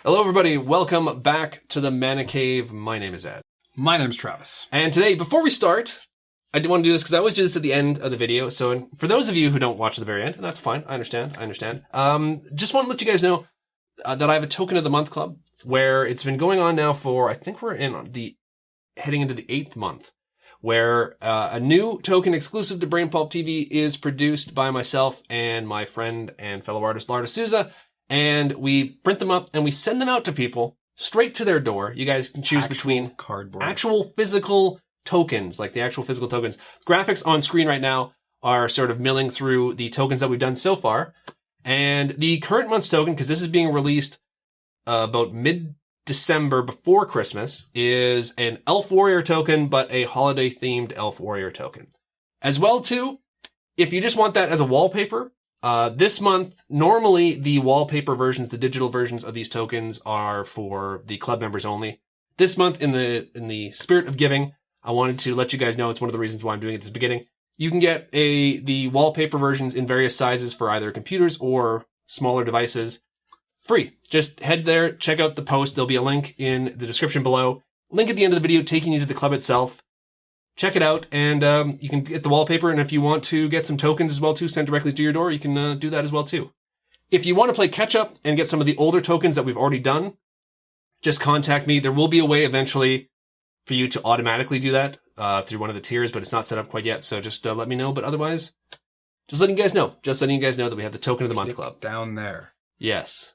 Hello, everybody. Welcome back to the Mana Cave. My name is Ed. My name's Travis. And today, before we start, I do want to do this because I always do this at the end of the video. So for those of you who don't watch at the very end, and that's fine. I understand. Just want to let you guys know that I have a Token of the Month club where it's been going on now for, I think we're heading into the 8th month, where a new token exclusive to Brain Pulp TV is produced by myself and my friend and fellow artist, Larda Souza. And we print them up and we send them out to people straight to their door. You guys can choose between cardboard, actual physical tokens, like the actual physical tokens. Graphics on screen right now are sort of milling through the tokens that we've done so far. And the current month's token, because this is being released about mid-December before Christmas, is an Elf Warrior token, but a holiday-themed Elf Warrior token. As well, too, if you just want that as a wallpaper, this month, normally the wallpaper versions, the digital versions of these tokens are for the club members only. This month, in the spirit of giving, I wanted to let you guys know, it's one of the reasons why I'm doing it at this beginning. You can get the wallpaper versions in various sizes for either computers or smaller devices free. Just head there, check out the post. There'll be a link in the description below. Link at the end of the video taking you to the club itself. Check it out, and you can get the wallpaper, and if you want to get some tokens as well, too, sent directly to your door, you can do that as well, too. If you want to play catch-up and get some of the older tokens that we've already done, just contact me. There will be a way eventually for you to automatically do that through one of the tiers, but it's not set up quite yet, so just let me know. But otherwise, just letting you guys know. Just letting you guys know that we have the Token of the Month Club. Down there. Yes.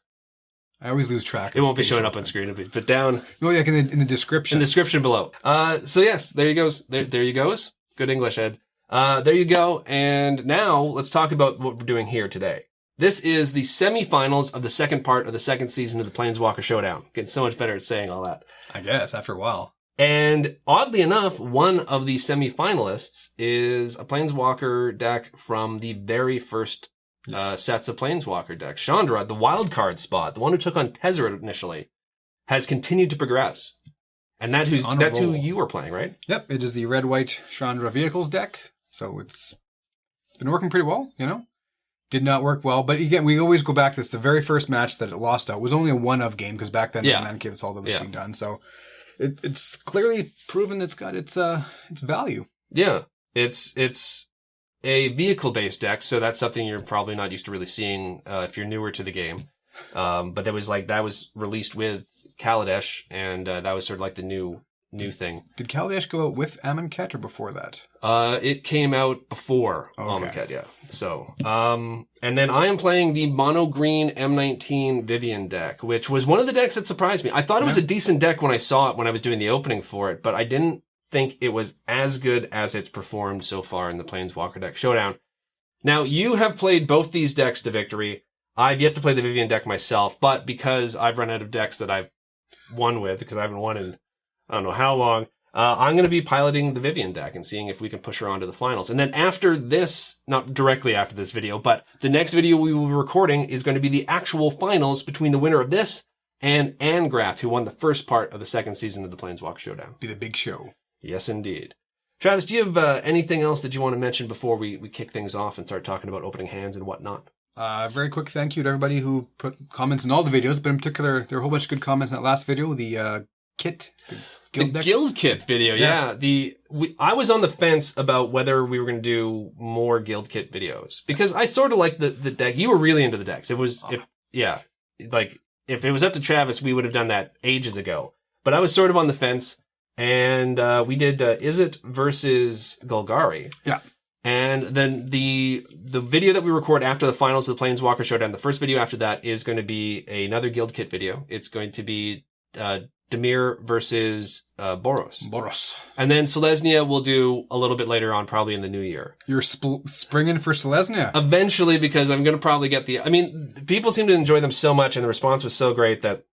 I always lose track. It won't be showing up on screen, but down. No, like in the description. In the description below. So yes, there you goes. There you goes. Good English, Ed. There you go. And now let's talk about what we're doing here today. This is the semifinals of the second part of the second season of the Planeswalker Showdown. Getting so much better at saying all that. I guess, after a while. And oddly enough, one of the semifinalists is a Planeswalker deck from the very first sets of Planeswalker decks. Chandra, the wildcard spot, the one who took on Tezzeret initially, has continued to progress. And that's who you were playing, right? Yep, it is the red-white Chandra Vehicles deck. So it's been working pretty well, you know? Did not work well, but again, we always go back to this. The very first match that it lost out was only a one-of game, because back then, Mana Cave, that's all that was being done. So it's clearly proven it's got its value. Yeah, it's a vehicle-based deck, so that's something you're probably not used to really seeing if you're newer to the game. But that was released with Kaladesh, and that was sort of like the new thing. Did Kaladesh go out with Amonkhet or before that? It came out before Amonkhet, yeah. So, and then I am playing the mono green M19 Vivien deck, which was one of the decks that surprised me. I thought it was a decent deck when I saw it when I was doing the opening for it, but I didn't think it was as good as it's performed so far in the Planeswalker Deck Showdown. Now, you have played both these decks to victory. I've yet to play the Vivien deck myself, but because I've run out of decks that I've won with, because I haven't won in I don't know how long, I'm going to be piloting the Vivien deck and seeing if we can push her on to the finals. And then after this, not directly after this video, but the next video we will be recording is going to be the actual finals between the winner of this and Angrath, who won the first part of the second season of the Planeswalker Showdown. Be the big show. Yes, indeed. Travis, do you have anything else that you want to mention before we kick things off and start talking about opening hands and whatnot? Very quick thank you to everybody who put comments in all the videos, but in particular, there were a whole bunch of good comments in that last video, the kit. The guild kit video, yeah. I was on the fence about whether we were going to do more guild kit videos, because I sort of like the deck. You were really into the decks. If it was up to Travis, we would have done that ages ago. But I was sort of on the fence. And we did Izzet versus Golgari. Yeah. And then the video that we record after the finals of the Planeswalker Showdown, the first video after that is going to be another Guild Kit video. It's going to be Dimir versus Boros. And then Selesnya we'll do a little bit later on, probably in the new year. You're springing for Selesnya? Eventually, because I'm going to probably get people seem to enjoy them so much, and the response was so great that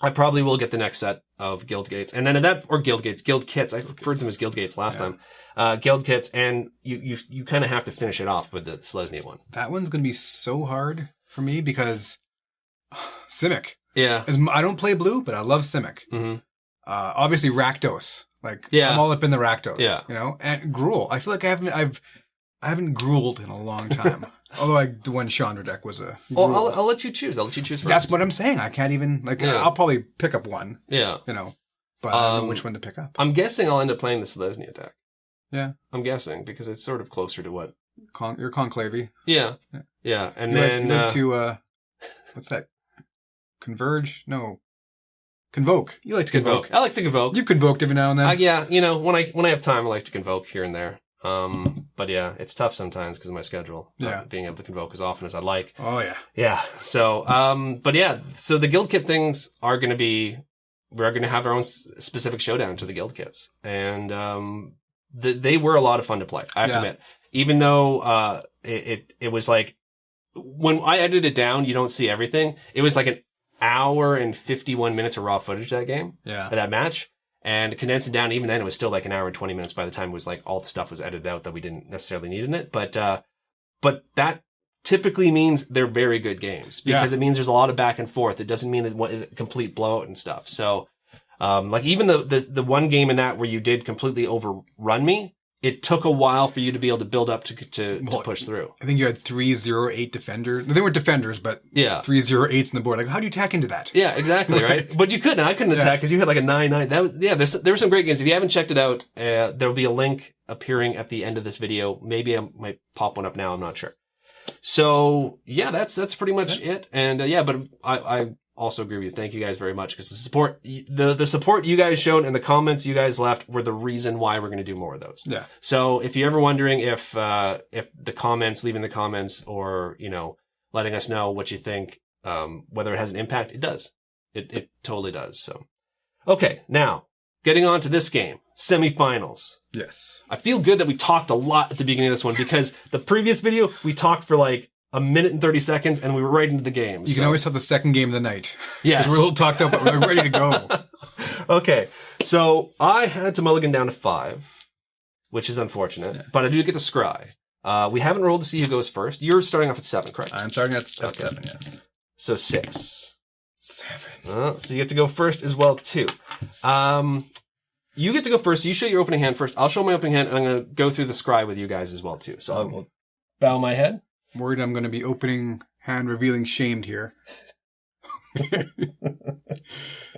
I probably will get the next set of Guild Gates. And then Guild Kits. I referred to them as Guild Gates last time. Guild Kits, and you kind of have to finish it off with the Selesnya one. That one's going to be so hard for me because Simic. Yeah. I don't play blue, but I love Simic. Mm-hmm. Obviously Rakdos. I'm all up in the Rakdos. Yeah. You know, and Gruul. I feel like I've I haven't grueled in a long time. Although the one Chandra deck was a gruel. Oh, I'll let you choose. I'll let you choose first. That's what I'm saying. I can't even, like, I'll probably pick up one. Yeah. You know, but I don't know which one to pick up. I'm guessing I'll end up playing the Selesnya deck. Yeah. I'm guessing, because it's sort of closer to what... Your Conclave. Yeah. And you then... you like to, what's that? Converge? No. Convoke. You like to convoke. I like to convoke. You've convoked every now and then. Yeah, you know, when I have time, I like to convoke here and there. But yeah, it's tough sometimes because of my schedule. Yeah. Being able to convoke as often as I'd like. Oh, yeah. Yeah. So, but yeah, so the guild kit things are going to be, we're going to have our own specific showdown to the guild kits. And, they were a lot of fun to play, I have to admit. Even though, it was like, when I edited it down, you don't see everything. It was like an hour and 51 minutes of raw footage that game. Yeah. That match. And condensed it down, even then it was still like an hour and 20 minutes by the time it was like all the stuff was edited out that we didn't necessarily need in it. But that typically means they're very good games because it means there's a lot of back and forth. It doesn't mean it's a complete blowout and stuff. So, like even the one game in that where you did completely overrun me, it took a while for you to be able to build up to push through. I think you had 308 defenders. They weren't defenders, but 308s in the board. Like, how do you tack into that? Yeah, exactly, right? But you couldn't. I couldn't attack because you had like a 9-9. That was there were some great games. If you haven't checked it out, there'll be a link appearing at the end of this video. Maybe I might pop one up now. I'm not sure. So yeah, that's pretty much it. And but I also agree with you. Thank you guys very much because the support you guys showed and the comments you guys left were the reason why we're going to do more of those. Yeah. So if you're ever wondering if the comments, leaving the comments or, letting us know what you think, whether it has an impact, it does. It totally does. So, okay. Now getting on to this game, semifinals. Yes. I feel good that we talked a lot at the beginning of this one because the previous video, we talked for like a minute and 30 seconds, and we were right into the game. You can always have the second game of the night. Yeah. We're all talked up, but we're ready to go. Okay. So I had to mulligan down to 5, which is unfortunate, but I do get to scry. We haven't rolled to see who goes first. You're starting off at 7, correct? I'm starting at 7, yes. So 6. 7. So you get to go first as well, too. You get to go first. So you show your opening hand first. I'll show my opening hand, and I'm going to go through the scry with you guys as well, too. So I'll bow my head. I'm worried I'm going to be opening hand revealing shamed here.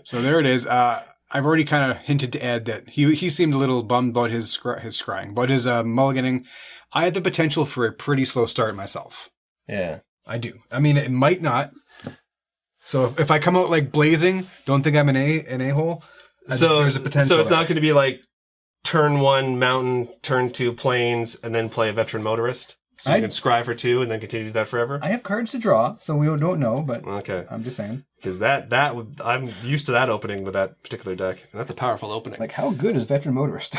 So there it is. I've already kind of hinted to Ed that he seemed a little bummed about his scrying, but his mulliganing. I had the potential for a pretty slow start myself. Yeah. I do. I mean, it might not. So if I come out like blazing, don't think I'm an a-hole. There's a potential. So it's not going to be like turn 1 mountain, turn 2 plains, and then play a veteran motorist? So you can scry for 2 and then continue to do that forever? I have cards to draw, so we don't know, but okay. I'm just saying. Because I'm used to that opening with that particular deck, and that's a powerful opening. Like, how good is Veteran Motorist?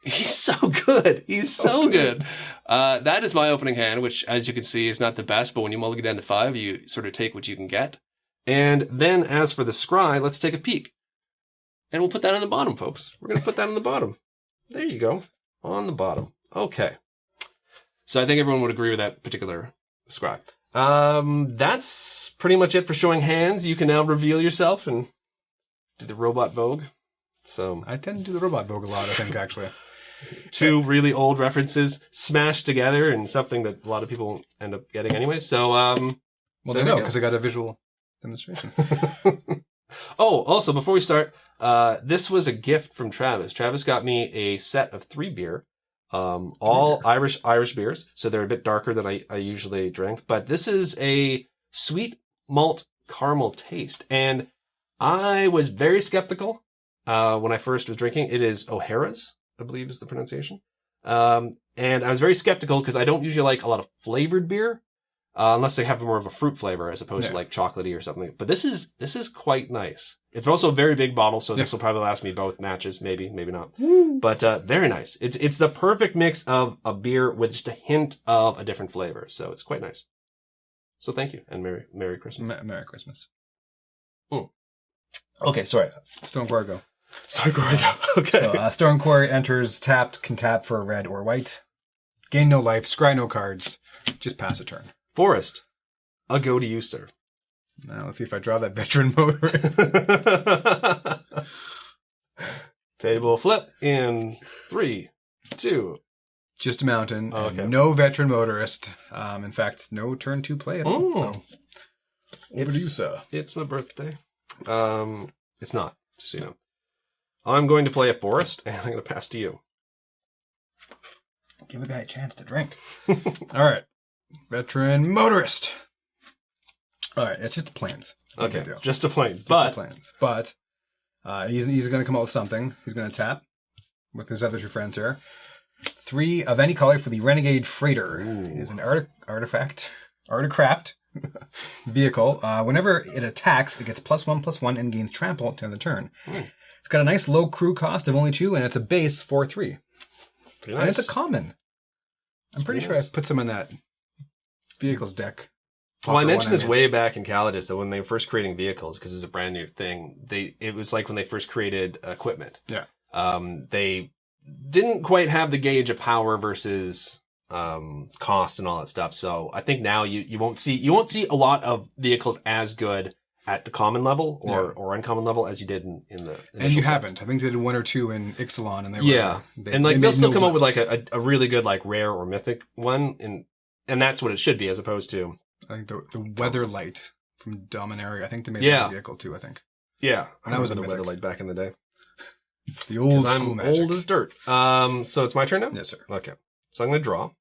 He's so good. He's so good. That is my opening hand, which, as you can see, is not the best, but when you mulligan down to 5, you sort of take what you can get. And then, as for the scry, let's take a peek. And we'll put that on the bottom, folks. We're going to put that on the bottom. There you go. On the bottom. Okay. So I think everyone would agree with that particular scry. That's pretty much it for showing hands. You can now reveal yourself and do the robot vogue. So I tend to do the robot vogue a lot, I think, actually. 2 really old references smashed together and something that a lot of people end up getting anyway. So, well, they know because I got a visual demonstration. Oh, also, before we start, this was a gift from Travis. Travis got me a set of 3 beer. All Irish beers, so they're a bit darker than I usually drink. But this is a sweet malt caramel taste, and I was very skeptical when I first was drinking. It is O'Hara's, I believe is the pronunciation. And I was very skeptical because I don't usually like a lot of flavored beer, unless they have more of a fruit flavor as opposed to like chocolatey or something. But this is quite nice. It's also a very big bottle, so this will probably last me both matches, maybe not. But very nice. It's the perfect mix of a beer with just a hint of a different flavor. So it's quite nice. So thank you, and Merry Christmas. Merry Christmas. Okay, sorry. Stone Quarry go. Okay. So, Stone Quarry enters tapped, can tap for red or white. Gain no life, scry no cards. Just pass a turn. Forrest, a go to you, sir. Now let's see if I draw that veteran motorist. Table flip in 3, 2. Just a mountain. Oh, okay. And no veteran motorist. In fact, no turn 2 play at all. So, over to you, sir. It's my birthday. It's not, just so you know. I'm going to play a forest, and I'm going to pass to you. Give a guy a chance to drink. All right. Veteran motorist. All right, it's just the planes. Okay, just a plane. Just But the planes. But he's going to come out with something. He's going to tap with his other 2 friends here. 3 of any color for the Renegade Freighter. It is an artifact vehicle. Whenever it attacks, it gets +1/+1 and gains trample to the turn. It's got a nice low crew cost of only 2, and it's a base 4/3. pretty nice. And it's a common. I'm pretty sure I put some in that vehicles deck. Well, I mentioned this way back in Calidus that when they were first creating vehicles, because it's a brand new thing, it was like when they first created equipment. Yeah. They didn't quite have the gauge of power versus cost and all that stuff. So I think now you won't see a lot of vehicles as good at the common level or uncommon level as you did in the and you sets. haven't. I think they did 1 or 2 in Ixalan, and they were they'll still come up with blips. like a really good like rare or mythic one, and that's what it should be as opposed to I think the Weather Light from Dominaria. I think they made that a vehicle too. I think. Yeah, and that was a the mythic. weather like back in the day. The old school I'm magic. old as dirt. So it's my turn now? Yes, sir. Okay. So I'm going to draw.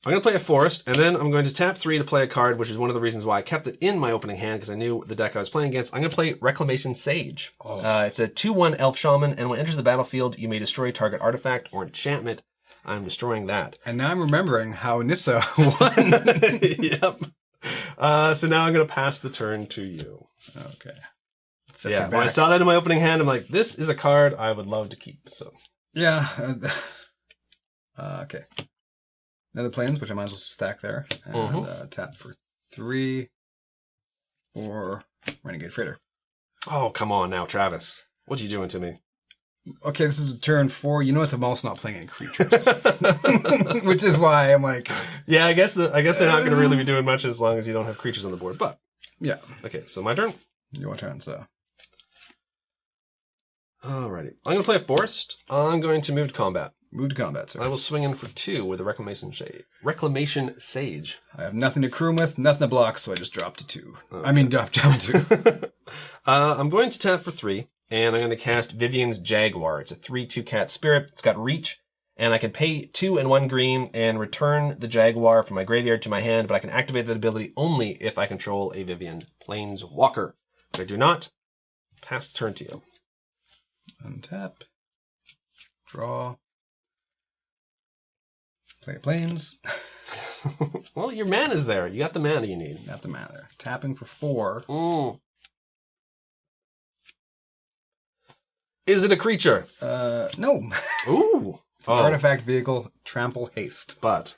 I'm going to play a forest, and then I'm going to tap 3 to play a card, which is one of the reasons why I kept it in my opening hand, because I knew the deck I was playing against. I'm going to play Reclamation Sage. Oh. It's a 2/1 Elf Shaman, and when it enters the battlefield, you may destroy target artifact or enchantment. I'm destroying that. And now I'm remembering how Nissa won. Yep. So now I'm going to pass the turn to you. Okay. When I saw that in my opening hand, I'm like, this is a card I would love to keep. So yeah. Okay. Another planes, which I might as well stack there. And tap for 3 for Renegade Freighter. Oh, come on now, Travis. What you doing to me? Okay, this is turn 4. You notice I'm also not playing any creatures. Which is why I'm like... Yeah, I guess they're not going to really be doing much as long as you don't have creatures on the board. But yeah. Okay, so my turn. Your turn, so... Alrighty. I'm going to play a forest. I'm going to move to combat. Move to combat, sir. I will swing in for 2 with a Reclamation Sage. I have nothing to crew with, nothing to block, so I just dropped to 2. Okay. I mean, drop down 2. I'm going to tap for 3, and I'm going to cast Vivien's Jaguar. It's a 3/2 cat spirit. It's got reach, and I can pay 2 and 1 green and return the Jaguar from my graveyard to my hand, but I can activate that ability only if I control a Vivien Planeswalker. If I do not, pass the turn to you. Untap. Draw. Play planes. Well, your mana's there. You got the mana you need. Got the mana there. Tapping for 4. Is it a creature? No. Ooh. It's an artifact vehicle, trample haste. But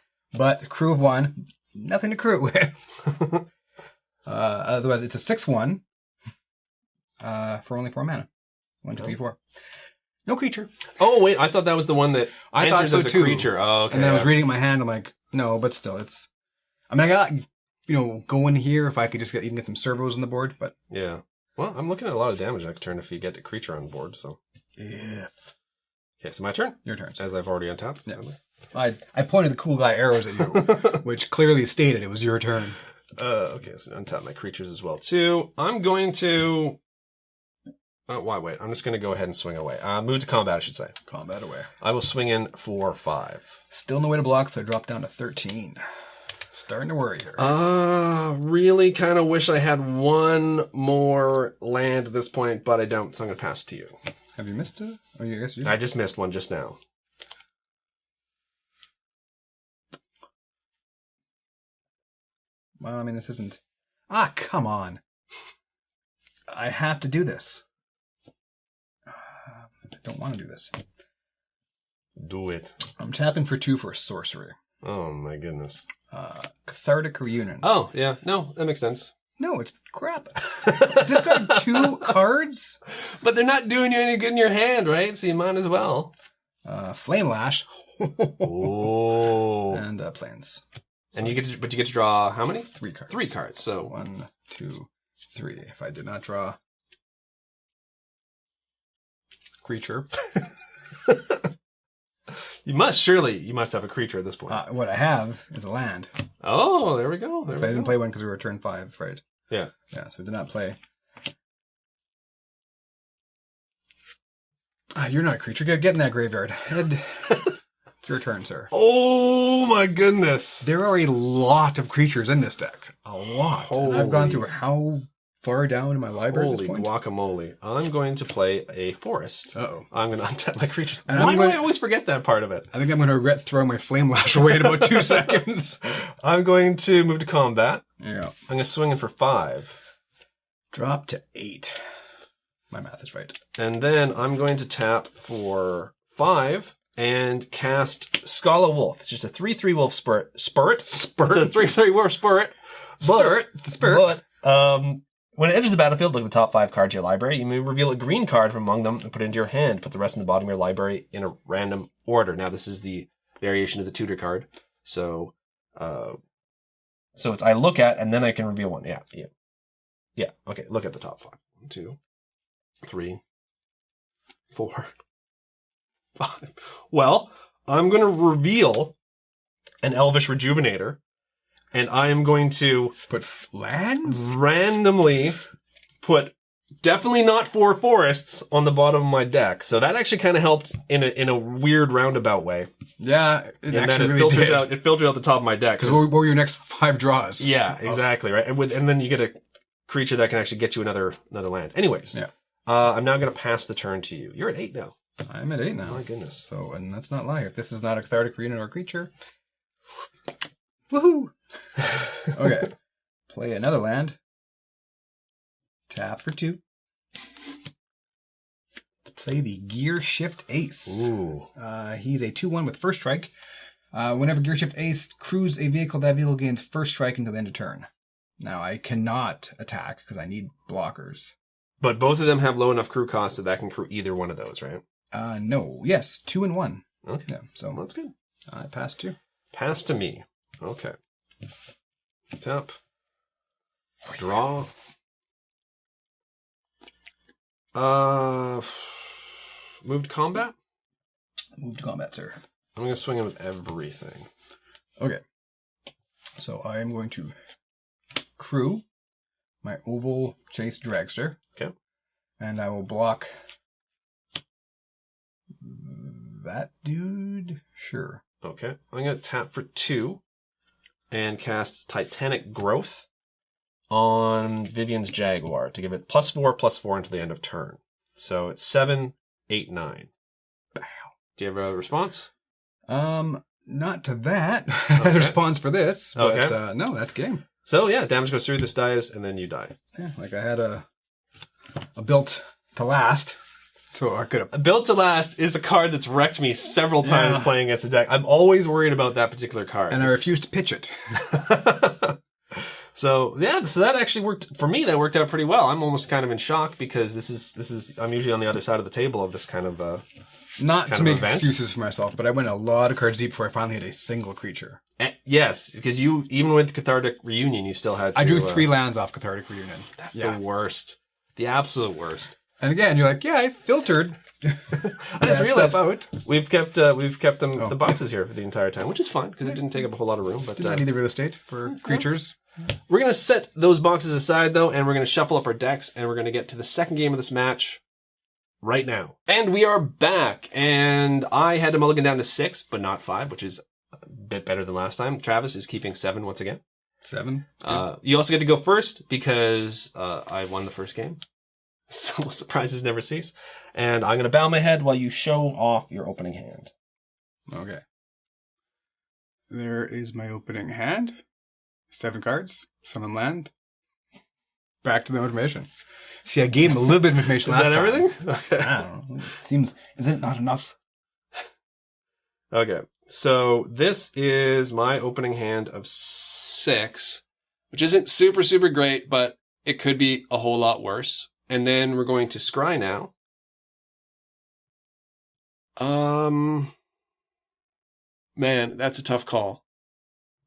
crew of 1, nothing to crew with. Otherwise, it's a 6/1 for only 4 mana. 1, 2, 3, 4. No creature. Oh, wait. I thought that was the one that I thought enters so as a too. creature. Oh, okay. And then I was reading my hand. I'm like, no, but still, it's. I mean, I got going here if I could just even get some servos on the board, but yeah. Well, I'm looking at a lot of damage next turn if you get a creature on board. So yeah. Okay, so my turn. Your turn. As I've already untapped. Yeah. I pointed the cool guy arrows at you, which clearly stated it was your turn. Okay, so untap my creatures as well too. I'm going to. Why wait? I'm just going to go ahead and swing away. Move to combat, I should say. Combat away. I will swing in for 5. Still no way to block, so I drop down to 13. Starting to worry here. Really kind of wish I had 1 more land at this point, but I don't, so I'm going to pass to you. Have you missed it? Oh, yes, you did. I just missed one just now. Well, I mean, this isn't... come on. I have to do this. I don't want to do this. Do it. I'm tapping for 2 for sorcery. Oh my goodness. Cathartic Reunion. Oh, yeah. No, that makes sense. No, it's crap. Discard 2 cards? But they're not doing you any good in your hand, right? So you might as well. Flame Lash. Oh. And planes. And you get to draw how many? 3 cards. 3 cards. So 1, 2, 3. If I did not draw creature. You must have a creature at this point. What I have is a land. Oh, there we go. I didn't play one because we were turn 5, right? Yeah. Yeah, so I did not play. You're not a creature. Get in that graveyard. Ed, it's your turn, sir. Oh my goodness. There are a lot of creatures in this deck. A lot. And I've gone through how far down in my library at this Holy point? guacamole. I'm going to play a forest. Uh-oh. I'm going to untap my creatures. And Why do I always forget that part of it? I think I'm going to regret throwing my Flame Lash away in about 2 seconds. I'm going to move to combat. Yeah. I'm going to swing in for 5. Drop to 8. My math is right. And then I'm going to tap for 5 and cast Scala Wolf. It's just a 3/3 wolf spirit. It's a 3/3 wolf spirit. It's the spirit. But, when it enters the battlefield, look at the top 5 cards of your library. You may reveal a green card from among them and put it into your hand. Put the rest in the bottom of your library in a random order. Now, this is the variation of the tutor card. So it's I look at, and then I can reveal one. Yeah. Okay, look at the top 5. 1, 2, 3, 4, 5. Well, I'm going to reveal an Elvish Rejuvenator, and I am going to Put lands? randomly put definitely not 4 forests on the bottom of my deck. So that actually kind of helped in a weird roundabout way. Yeah, it And actually then really did. it filtered out the top of my deck. Because what were your next 5 draws? Yeah, exactly, right. And then you get a creature that can actually get you another land. Anyways, Yeah. I'm now going to pass the turn to you. You're at 8 now. I'm at 8 now. Oh my goodness. So, and that's not lie. If this is not a cathartic reunion or a creature, woohoo! Okay. Play another land. Tap for 2. To play the Gear Shift Ace. Ooh. He's a 2/1 with first strike. Whenever Gear Shift Ace crews a vehicle, that vehicle gains first strike until the end of turn. Now, I cannot attack because I need blockers. But both of them have low enough crew cost that can crew either one of those, right? No. Yes, 2 and 1. Okay. Yeah, so Well, that's good. I passed 2. Pass to me. Okay. Tap. Draw. Move to combat. Move to combat, sir. I'm going to swing in with everything. Okay. So I am going to crew my Oval Chase Dragster. Okay. And I will block that dude. Sure. Okay. I'm going to tap for 2 and cast Titanic Growth on Vivien's Jaguar to give it +4/+4 until the end of turn. So it's 7, 8, 9. Bow. Do you have a response? Not to that. Okay. Response for this. But Okay. no, that's game. So yeah, damage goes through, this dies, and then you die. Yeah, like I had a built to last. So I could have. Built to Last is a card that's wrecked me several times Yeah. playing against the deck. I'm always worried about that particular card. And I refused to pitch it. So that actually worked for me. That worked out pretty well. I'm almost kind of in shock because this is I'm usually on the other side of the table of this kind of Not kind to of make event. excuses for myself, but I went a lot of cards deep before I finally had a single creature. yes, because you even with Cathartic Reunion, you still had to, I drew 3 lands off Cathartic Reunion. That's Yeah. the worst, the absolute worst. And again, you're like, yeah, I filtered I that just realized stuff out. we've kept them Oh. the boxes here for the entire time, which is fine because it didn't take up a whole lot of room. But Did not need the real estate for creatures. we're going to set those boxes aside, though, and we're going to shuffle up our decks, and we're going to get to the second game of this match right now. And we are back, and I had to mulligan down to 6, but not 5, which is a bit better than last time. Travis is keeping 7 once again. 7. You also get to go first because I won the first game. So surprises never cease. And I'm going to bow my head while you show off your opening hand. Okay. There is my opening hand. 7 cards. Summon land. Back to the information. See, I gave him a little bit of information Is last that time. everything? Okay. I don't know. Isn't it not enough? Okay, so this is my opening hand of 6, which isn't super, super great, but it could be a whole lot worse. And then we're going to scry now. Man, that's a tough call.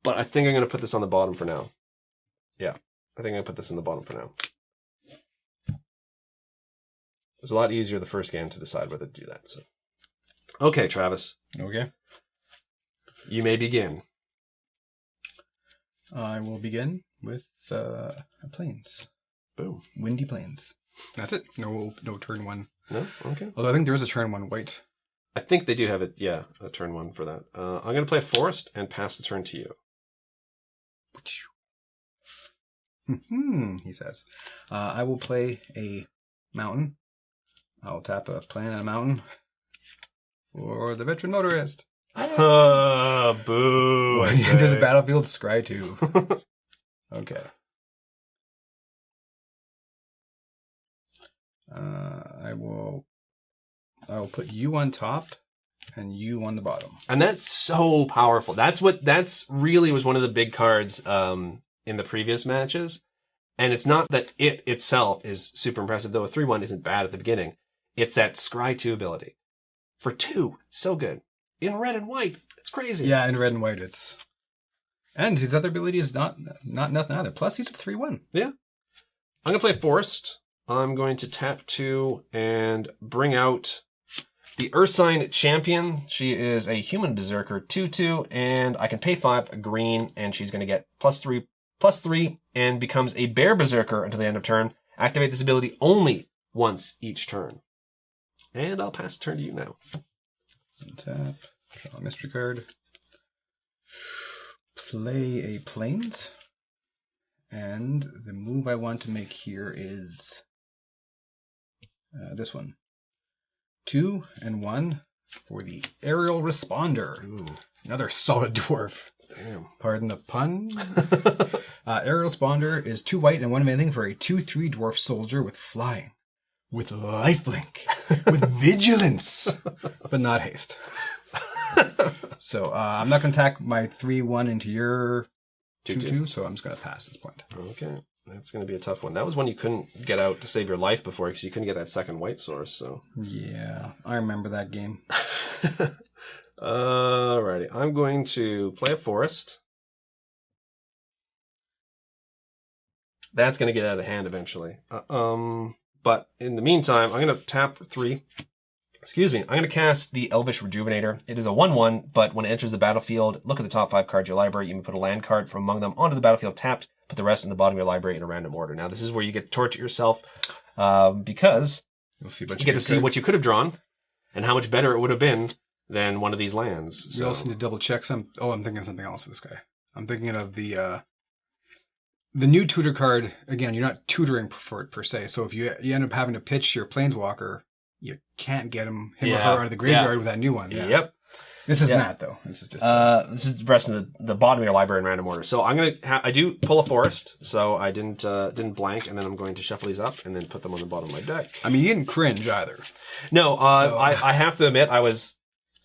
But I think I'm going to put this on the bottom for now. Yeah, I think I'm going to put this in the bottom for now. It was a lot easier the first game to decide whether to do that. So Okay, Travis. Okay. You may begin. I will begin with plains. Boom. Windy plains. That's it. No turn one. No? Okay. Although I think there is a turn one white. I think they do have it, a turn one for that. I'm going to play a forest and pass the turn to you. He says. I will play a mountain. I will tap a plan and a mountain for the veteran motorist. Boo. There's a battlefield scry too. Okay. I will put you on top and you on the bottom. And that's so powerful. That's really was one of the big cards in the previous matches. And it's not that it itself is super impressive, though a 3/1 isn't bad at the beginning. It's that Scry 2 ability. For 2, it's so good. In red and white, it's crazy. Yeah, in red and white, it's... And his other ability is not nothing either. Plus, he's a 3/1. Yeah. I'm going to play Forest. I'm going to tap 2 and bring out the Ursine Champion. She is a human berserker, 2/2, and I can pay 5, a green, and she's going to get +3/+3, and becomes a bear berserker until the end of turn. Activate this ability only once each turn. And I'll pass the turn to you now. Tap, draw a mystery card. Play a plains. And the move I want to make here is this one. 2 and 1 for the Aerial Responder. Ooh. Another solid dwarf. Damn. Pardon the pun. Aerial Responder is 2 white and 1 anything for a 2/3 dwarf soldier with flying, with lifelink, with vigilance, but not haste. So I'm not going to attack my 3/1 into your 2/2, so I'm just going to pass this point. Okay. That's going to be a tough one. That was one you couldn't get out to save your life before because you couldn't get that second white source. So yeah, I remember that game. Alrighty. I'm going to play a forest. That's going to get out of hand eventually. But in the meantime, I'm going to tap 3. Excuse me. I'm going to cast the Elvish Rejuvenator. It is a 1/1, but when it enters the battlefield, look at the top 5 cards of your library. You may put a land card from among them onto the battlefield tapped. Put the rest in the bottom of your library in a random order. Now, this is where you get to torture yourself because You'll see you get to see what you could have drawn and how much better it would have been than one of these lands. We also need to double check some. Oh, I'm thinking of something else for this guy. I'm thinking of the new tutor card. Again, you're not tutoring for it per se. So if you end up having to pitch your Planeswalker, you can't get him or her out of the graveyard with that new one. Yeah. Yep. This is not though. This is just. This is the rest of the bottom of your library in random order. So I'm gonna. I do pull a forest, so I didn't blank, and then I'm going to shuffle these up and then put them on the bottom of my deck. I mean, you didn't cringe either. No, I have to admit, I was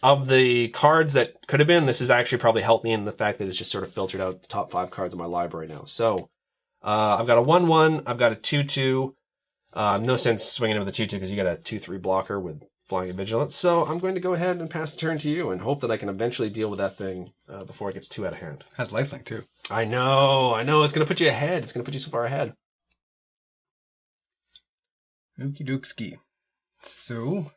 of the cards that could have been. This has actually probably helped me in the fact that it's just sort of filtered out the top 5 cards of my library now. So I've got a 1/1. I've got a 2/2. No sense swinging with a 2/2 because you got a 2/3 blocker with flying and vigilance. So I'm going to go ahead and pass the turn to you and hope that I can eventually deal with that thing before it gets too out of hand. Has lifelink too. I know. It's going to put you ahead. It's going to put you so far ahead. Okie doke ski. So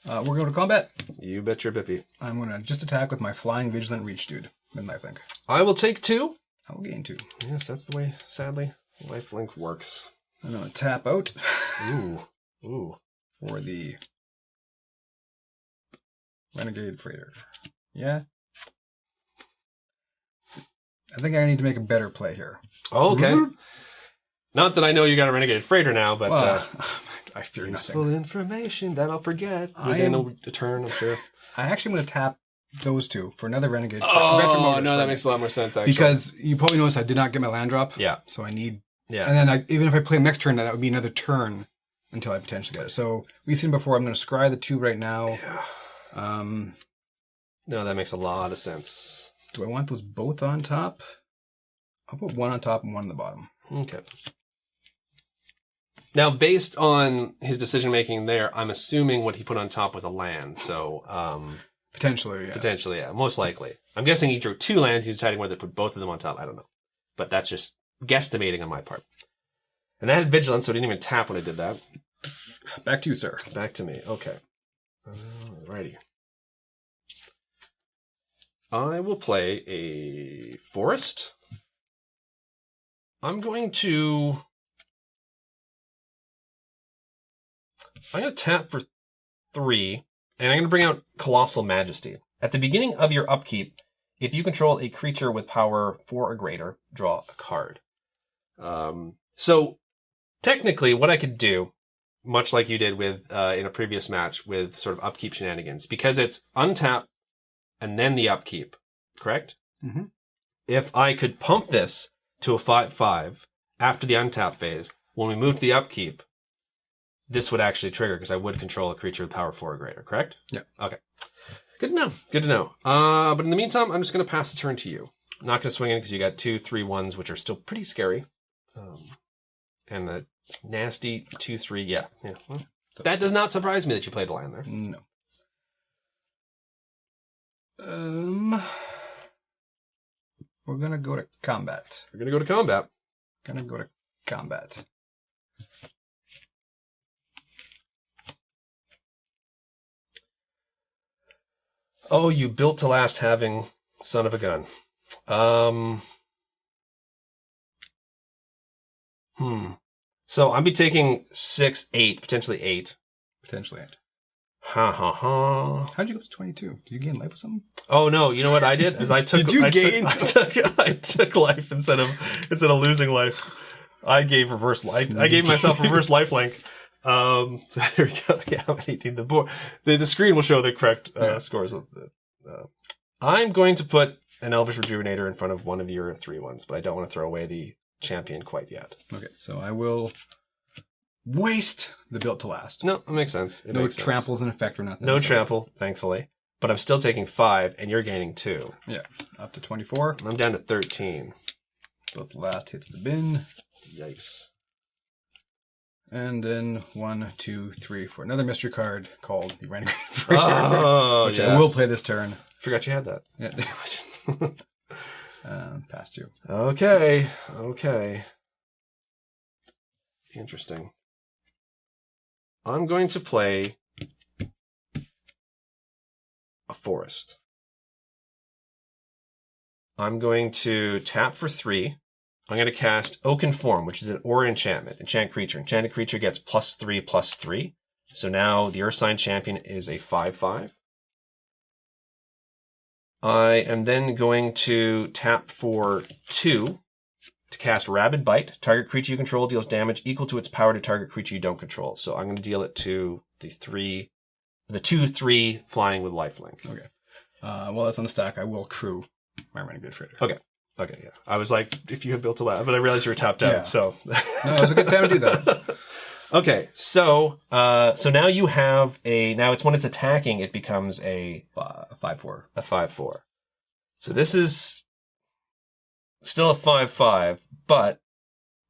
we're going to combat. You bet your bippy. I'm going to just attack with my flying vigilant reach dude with lifelink. I will take 2. I will gain 2. Yes, that's the way, sadly, lifelink works. I'm going to tap out. Ooh. For the Renegade Freighter. Yeah. I think I need to make a better play here. Oh, okay. Not that I know you got a Renegade Freighter now, but I fear useful nothing. information that I'll forget within a turn, I'm sure. I actually want to tap those 2 for another Renegade. Oh, no, that makes a lot more sense, actually. Because you probably noticed I did not get my land drop. Yeah. So I need... Yeah. And then even if I play him next turn, that would be another turn until I potentially get it. So we've seen before, I'm going to scry the 2 right now. Yeah. No, that makes a lot of sense. Do I want those both on top? I'll put 1 on top and 1 on the bottom. Okay. Now, based on his decision-making there, I'm assuming what he put on top was a land, so... Potentially, yeah. Potentially, yeah. Most likely. I'm guessing he drew 2 lands, he's deciding whether to put both of them on top. I don't know. But that's just guesstimating on my part. And that had vigilance, so I didn't even tap when I did that. Back to you, sir. Back to me. Okay. Alrighty. I will play a forest. I'm going to tap for 3, and I'm going to bring out Colossal Majesty. At the beginning of your upkeep, if you control a creature with power 4 or greater, draw a card. So technically, what I could do, much like you did with in a previous match with sort of upkeep shenanigans, because it's untap and then the upkeep, correct? Mm-hmm. If I could pump this to a 5/5 after the untap phase, when we move to the upkeep, this would actually trigger because I would control a creature with power 4 or greater, correct? Yeah. Okay. Good to know. Good to know. But in the meantime, I'm just going to pass the turn to you. I'm not going to swing in because you got 2 3/1s, which are still pretty scary. And the nasty 2/3, yeah. Well, so that does not surprise me that you played a land there. No. We're going to go to combat. We're going to go to combat. Oh, you built to last having son of a gun. So I'll be taking 6, 8, potentially 8. Potentially 8. Ha ha ha. How'd you go to 22? Did you gain life or something? Oh no, you know what I did? Is I took Did you gain? I took life instead of losing life. I gave reverse life. I gave myself reverse lifelink. So there we go. Yeah, I'm at 18. The screen will show the correct scores. I'm going to put an Elvish Rejuvenator in front of one of your 3/1s, but I don't want to throw away the champion quite yet. Okay, so I will waste the built to last. No, it makes sense. No tramples in effect or nothing. No trample, thankfully. But I'm still taking 5, and you're gaining 2. Yeah, up to 24. I'm down to 13. Built to last hits the bin. Yikes. And then 1, 2, 3 for another mystery card called the Renegade Oh, which yes. I will play this turn. Forgot you had that. Yeah. Past you. Okay. Interesting. I'm going to play a forest. I'm going to tap for 3. I'm going to cast Oaken Form, which is an aura enchantment. Enchant creature. Enchanted creature gets +3/+3. So now the Ursine Champion is a 5/5. I am then going to tap for 2 to cast Rabid Bite. Target creature you control deals damage equal to its power to target creature you don't control. So I'm going to deal it to the 2/3 flying with lifelink. Okay. Well, that's on the stack. I will crew my Renegade Freighter. Okay, yeah. I was like, if you had built a lab, but I realized you were tapped out, so. No, it was a good time to do that. Okay, so now you have now it's when it's attacking, it becomes a 5/4. A 5/4. So this is still a 5/5, but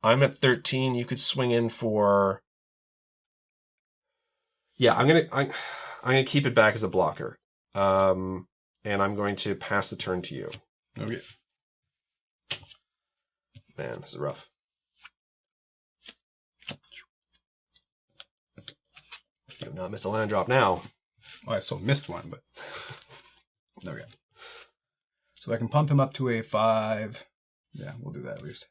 I'm at 13. You could swing in for. Yeah, I'm gonna keep it back as a blocker, and I'm going to pass the turn to you. Okay. Man, this is rough. You have not missed a land drop now. Well, I still missed one, but okay. So I can pump him up to a 5. Yeah, we'll do that at least.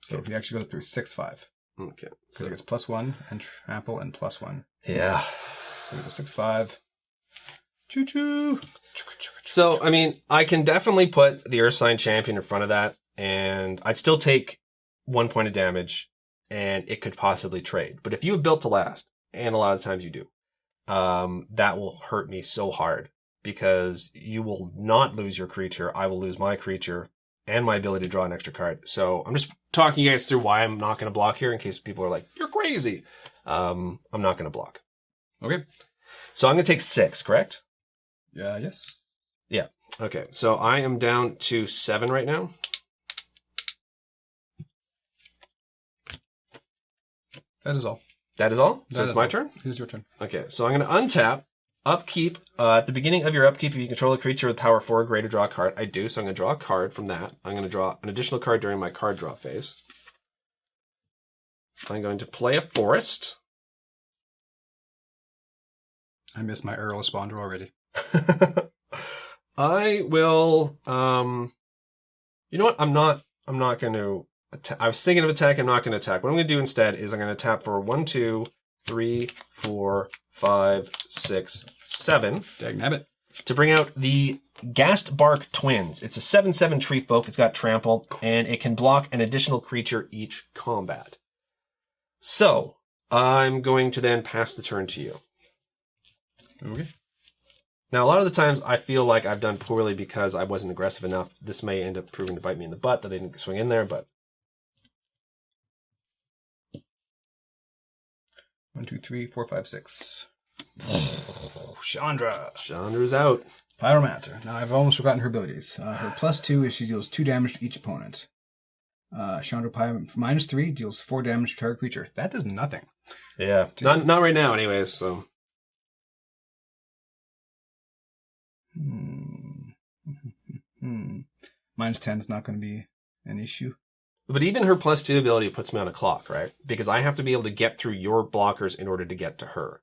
So he actually goes up to a 6/5. Okay. Because he gets +1 and trample and +1. Yeah. So he's a 6/5. Choo choo. So, I mean, I can definitely put the Ursine Champion in front of that, and I'd still take 1 point of damage, and it could possibly trade. But if you have built to last, and a lot of times you do, that will hurt me so hard, because you will not lose your creature, I will lose my creature, and my ability to draw an extra card. So I'm just talking you guys through why I'm not going to block here, in case people are like, you're crazy. I'm not going to block. Okay. So I'm going to take 6, correct? Yeah, yes. Yeah. Okay. So I am down to 7 right now. That is all. That is all? So That it's is my all. turn? Here's your turn. Okay. So I'm going to untap, upkeep. At the beginning of your upkeep, if you control a creature with power 4 or greater, draw a card. I do. So I'm going to draw a card from that. I'm going to draw an additional card during my card draw phase. I'm going to play a forest. I miss my Earl Espondra already. I will. You know what? I'm not going to. I was thinking of attack. I'm not going to attack. What I'm going to do instead is I'm going to tap for 1, 2, 3, 4, 5, 6, 7. Dagnabbit. To bring out the Ghastbark Twins. It's a 7/7 tree folk. It's got trample, and it can block an additional creature each combat. So I'm going to then pass the turn to you. Okay. Now, a lot of the times I feel like I've done poorly because I wasn't aggressive enough. This may end up proving to bite me in the butt that I didn't swing in there, but 1, 2, 3, 4, 5, 6. Chandra. Chandra's out. Pyromancer. Now, I've almost forgotten her abilities. Her +2 is she deals 2 damage to each opponent. Chandra -3 deals 4 damage to target creature. That does nothing. Yeah. Not right now, anyways, so. -10 is not going to be an issue. But even her +2 ability puts me on a clock, right? Because I have to be able to get through your blockers in order to get to her.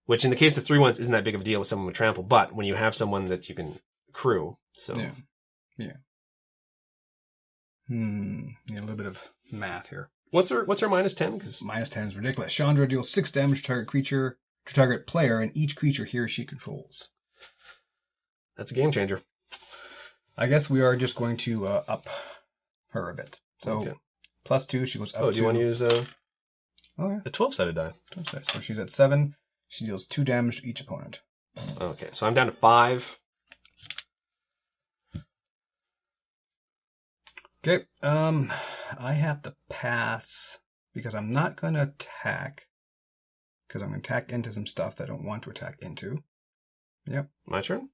Which in the case of 3/1s isn't that big of a deal with someone with trample, but when you have someone that you can crew, so. Yeah. Need a little bit of math here. What's her -10? Because -10 is ridiculous. Chandra deals 6 damage to target creature, to target player, and each creature he or she controls. that's a game changer. I guess we are just going to up her a bit. So Okay. +2, she goes up. Oh, do you want to use Oh, yeah. a 12-sided die? So she's at 7. She deals 2 damage to each opponent. Okay, so I'm down to 5. Okay. I have to pass because I'm not going to attack. Because I'm going to attack into some stuff that I don't want to attack into. Yep. My turn?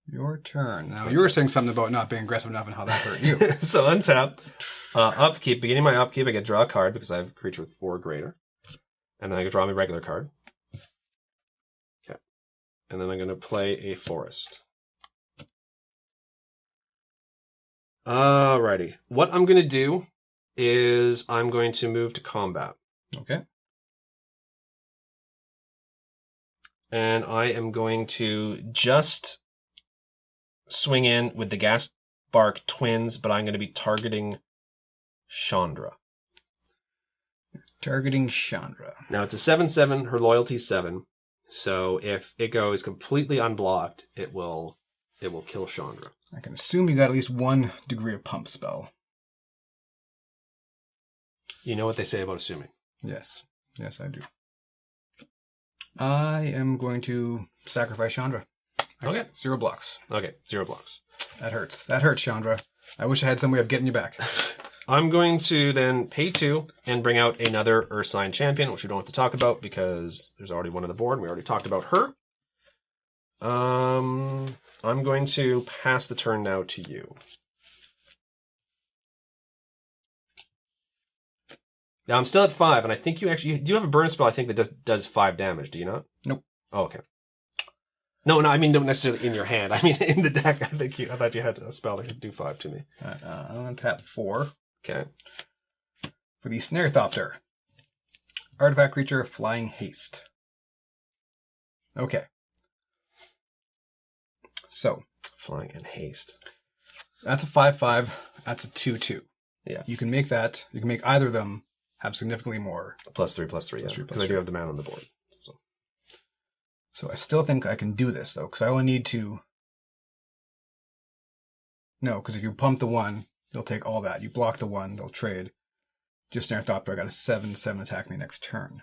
Your turn. Now, you were saying something about not being aggressive enough and how that hurt you. So untap, upkeep. Beginning my upkeep, I get draw a card because I have a creature with 4 or greater. And then I can draw my regular card. Okay. And then I'm going to play a forest. Alrighty. What I'm going to do is I'm going to move to combat. Okay. And I am going to just swing in with the Ghastbark Twins, but I'm going to be targeting Chandra. Targeting Chandra. Now it's a 7/7. Her loyalty's 7. So if it goes completely unblocked, it will kill Chandra. I can assume you got at least 1 degree of pump spell. You know what they say about assuming. Yes. Yes, I do. I am going to sacrifice Chandra. Okay. 0 blocks. Okay, 0 blocks. That hurts. That hurts, Chandra. I wish I had some way of getting you back. I'm going to then pay 2 and bring out another Ursine champion, which we don't have to talk about because there's already one on the board. We already talked about her. I'm going to pass the turn now to you. Now I'm still at 5, and I think you do have a burn spell. I think that does 5 damage. Do you not? Nope. Oh, okay. No, I mean, don't necessarily in your hand. I mean, in the deck. I thought you had a spell that could do 5 to me. I'm going to tap 4. Okay. For the Snare Thopter. Artifact creature, Flying Haste. Okay. So. Flying and haste. That's a 5/5. That's a 2/2. Yeah. You can make that. You can make either of them have significantly more. +3/+3. Because I do have the mana on the board. So I still think I can do this, though, because I only need to... No, because if you pump the 1, they'll take all that. You block the 1, they'll trade. Just Snare Thopter, I got a 7/7 attack me next turn.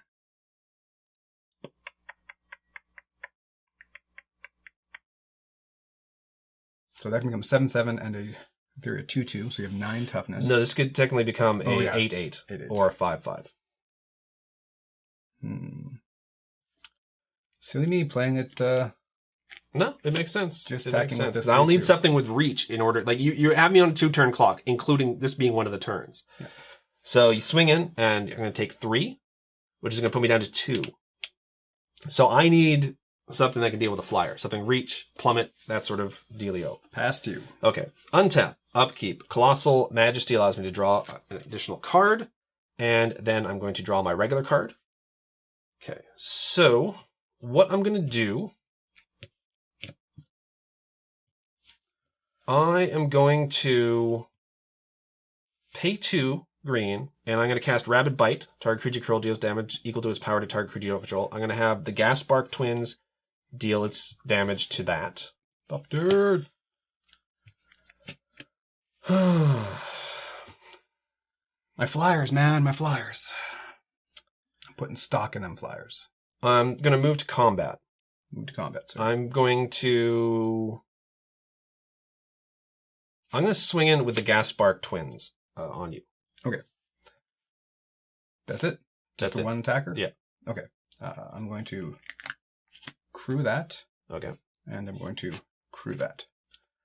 So that can become 7/7 and a 2/2, so you have 9 toughness. No, this could technically become a 8/8 or a 5/5. Silly me playing it. No, it makes sense. Just it attacking makes sense. with this 'Cause I'll need 3/2. something with reach in order. Like you have me on a 2-turn clock, including this being one of the turns. Yeah. So you swing in, and you're going to take 3, which is going to put me down to 2. So I need something that can deal with a flyer, something reach, plummet, that sort of dealio. Past you. Okay, untap, upkeep, Colossal Majesty allows me to draw an additional card, and then I'm going to draw my regular card. Okay, so what I'm going to do, I am going to pay 2 green, and I'm going to cast Rabid Bite. Target creature you control deals damage equal to its power to target creature you don't control. I'm going to have the Gas Spark Twins deal its damage to that. Stop, dude. My flyers, man, my flyers. I'm putting stock in them flyers. I'm going to move to combat. Move to combat, sir. I'm going to swing in with the Gas Spark Twins on you. Okay. That's it? Just That's the it. one attacker? Yeah. Okay. I'm going to crew that, Okay. and I'm going to crew that.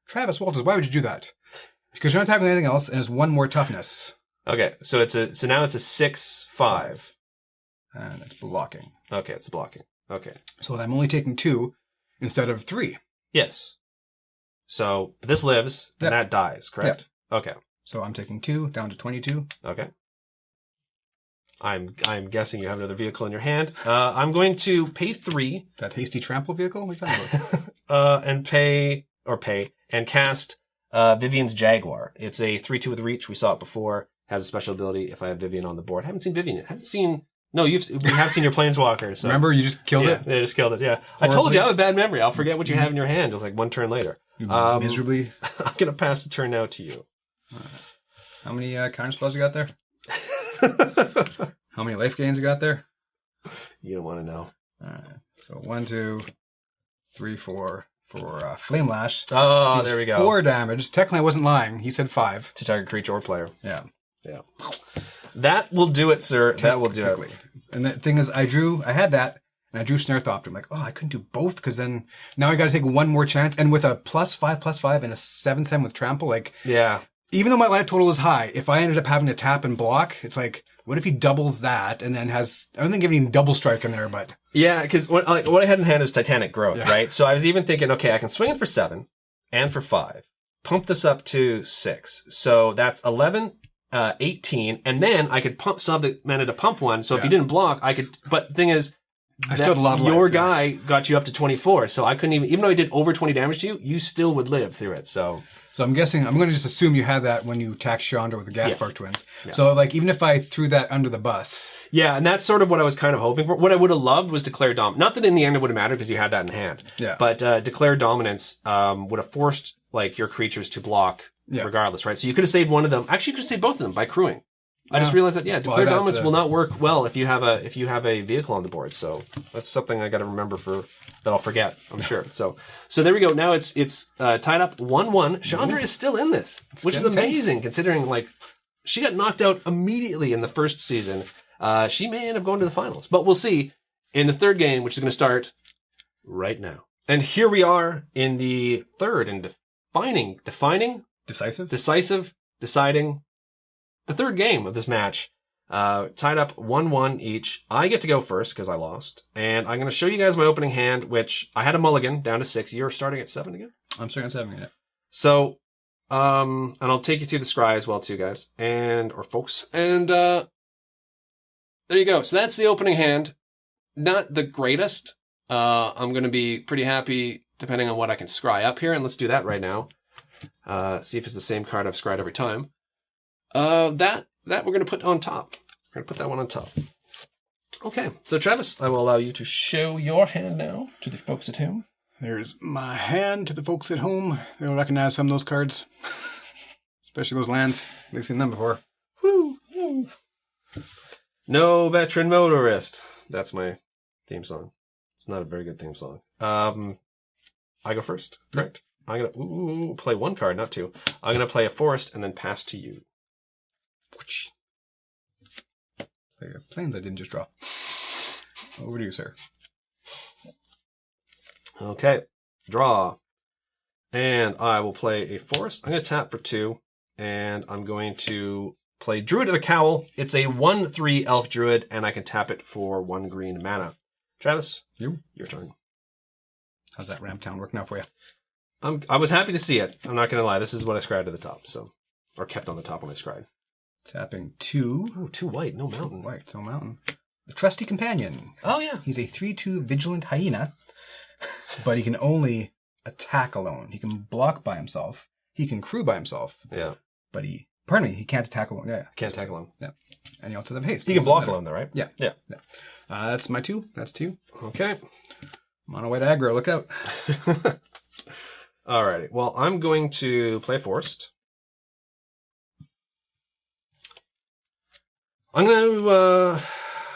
Travis Walters, why would you do that? Because you're not attacking anything else, and it's 1 more toughness. Okay. So now it's a 6/5. And it's blocking. Okay, it's blocking. Okay. So I'm only taking 2 instead of 3. Yes. So this lives, Yep. and that dies, correct? Okay. So I'm taking 2 down to 22. Okay. I'm guessing you have another vehicle in your hand. I'm going to pay 3. That hasty trample vehicle? What are you talking about? And cast Vivien's Jaguar. It's a 3/2 with reach. We saw it before. Has a special ability if I have Vivien on the board. Haven't seen Vivien yet. No, we have seen your Planeswalker. So. Remember, you just killed it? Yeah, they just killed it, yeah. Horribly. I told you I have a bad memory. I'll forget what you have in your hand just like 1 turn later. Miserably. I'm going to pass the turn now to you. How many counter spells you got there? How many life gains you got there? You don't want to know. So 1, 2, 3, 4 for Flame Lash. Oh, there we go. 4 damage. Technically, I wasn't lying. He said 5. To target creature or player. Yeah. Yeah. That will do it, sir. That will do it. And the thing is, I had that, and I drew Snare Thopter. I'm like, oh, I couldn't do both, because then now I got to take 1 more chance. And with a +5/+5 and a 7/7 with Trample, like, Yeah. even though my life total is high, if I ended up having to tap and block, it's like, what if he doubles that and then has, I don't think giving double strike in there, but. Yeah, because what I had in hand is Titanic Growth, Yeah. right? So I was even thinking, okay, I can swing it for 7 and for 5. Pump this up to 6. So that's 11, 18. And then I could still have the mana to pump 1. So if you didn't block, I could, but the thing is, I still had a lot of your life, yeah. guy got you up to 24. So I couldn't even though I did over 20 damage to you, you still would live through it. So I'm guessing, I'm going to just assume you had that when you attacked Chandra with the Gas Yeah. Spark Twins. Yeah. So, like, even if I threw that under the bus. yeah, and that's sort of what I was kind of hoping for. What I would have loved was declare dominance. Not that in the end it would have mattered because you had that in hand. Yeah. But declare dominance would have forced like your creatures to block regardless, right? So you could have saved one of them. Actually, you could have saved both of them by crewing. I just realized that declare dominance will not work well if you have a vehicle on the board. So that's something I got to remember that I'll forget. I'm sure. So there we go. Now it's tied up 1-1. Chandra is still in this, which is amazing considering like she got knocked out immediately in the first season. She may end up going to the finals, but we'll see in the third game, which is going to start right now. And here we are in the third and deciding the third game of this match, tied up 1-1 each. I get to go first because I lost, and I'm going to show you guys my opening hand, which I had a mulligan down to 6. You're starting at 7 again? I'm starting at 7 again. So, and I'll take you through the scry as well too, guys, or folks. And there you go. So that's the opening hand. Not the greatest. I'm going to be pretty happy depending on what I can scry up here, and let's do that right now. See if it's the same card I've scried every time. That we're going to put on top. We're going to put that one on top. Okay, so Travis, I will allow you to show your hand now to the folks at home. There's my hand to the folks at home. They'll recognize some of those cards, especially those lands. They've seen them before. Woo! No veteran motorist. That's my theme song. It's not a very good theme song. I go first, correct? I'm going to play 1 card, not 2. I'm going to play a forest and then pass to you. Planes I didn't just draw. Over to you, sir. Okay, draw. And I will play a forest. I'm going to tap for 2. And I'm going to play Druid of the Cowl. It's a 1/3 elf druid, and I can tap it for 1 green mana. Travis, your turn. How's that Ramp Town working out for you? I was happy to see it. I'm not going to lie. This is what I scried to the top, or kept on the top when I scried. Tapping 2. Oh, 2 white, no mountain. 2 white, no mountain. the Trusty Companion. Oh, yeah. He's a 3/2 Vigilant Hyena, but he can only attack alone. He can block by himself. He can crew by himself. Yeah. But he can't attack alone. Yeah. Can't attack alone. Yeah. And he also has haste. He can block alone, though, right? Yeah. Yeah. That's my 2. That's 2. Okay. Mono white aggro, look out. Alrighty. Well, I'm going to play Forced. I'm going to,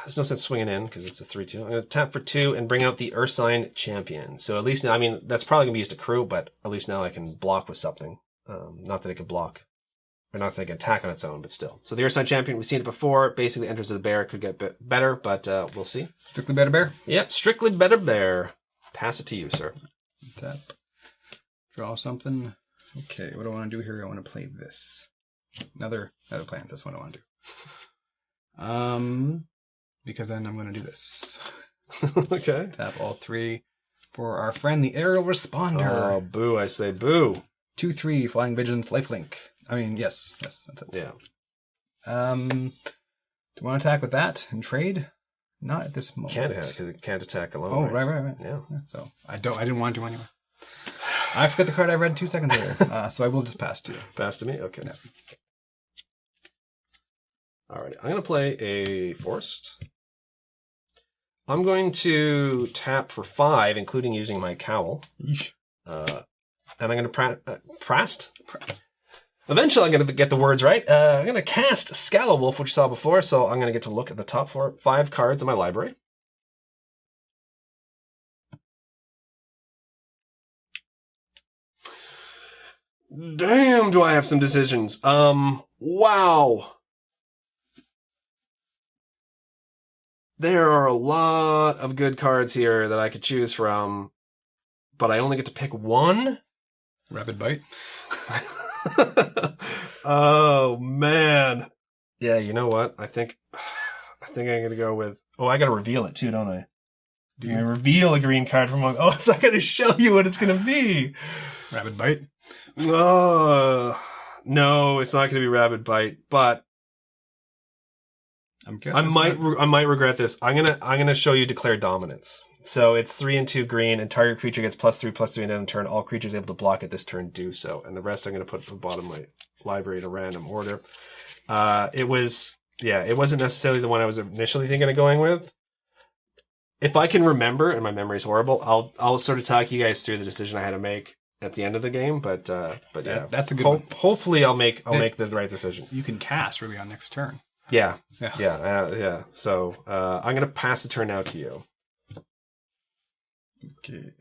there's no sense swinging in because it's a 3/2. I'm going to tap for 2 and bring out the Ursine Champion. So at least now, I mean, that's probably going to be used to crew, but at least now I can block with something. Not that it can block, or not that it can attack on its own, but still. So the Ursine Champion, we've seen it before. Basically enters the bear, could get better, but we'll see. Strictly better bear? Yep, strictly better bear. Pass it to you, sir. Tap. Draw something. Okay, what do I want to do here? I want to play this. Another plans. That's what I want to do. Because then I'm going to do this. Okay. Tap all 3 for our friend, the Aerial Responder. Oh, boo, I say boo. 2/3 Flying Vigilance Lifelink. I mean, yes, that's it. Yeah. Do you want to attack with that and trade? Not at this moment. Can't attack because it can't attack alone. Oh, right. Yeah. So I didn't want to anyway. I forgot the card I read 2 seconds ago. So I will just pass to you. Pass to me? Okay. Yeah. Alright, I'm going to play a Forced. I'm going to tap for 5, including using my Cowl. Yeesh. And I'm going to Prast? Eventually I'm going to get the words right. I'm going to cast Scalawolf, which you saw before, so I'm going to get to look at the top 5 cards in my library. Damn, do I have some decisions. Wow. There are a lot of good cards here that I could choose from, but I only get to pick one? Rapid Bite. Oh, man. Yeah, you know what? I think I'm going to go with... Oh, I got to reveal it too, don't I? Do you reveal a green card from one? Oh, it's not going to show you what it's going to be. Rapid Bite. No, it's not going to be Rapid Bite, but I might regret this. I'm gonna show you Declare Dominance. So it's 3 and 2 green, and target creature gets +3/+3 and end of turn. All creatures able to block at this turn do so, and the rest I'm gonna put at the bottom of my library in a random order. It wasn't necessarily the one I was initially thinking of going with. If I can remember, and my memory's horrible, I'll sort of talk you guys through the decision I had to make at the end of the game. But yeah, that's a good one. Hopefully, I'll make the right decision. You can cast really on next turn. Yeah. So I'm gonna pass the turn now to you. Okay.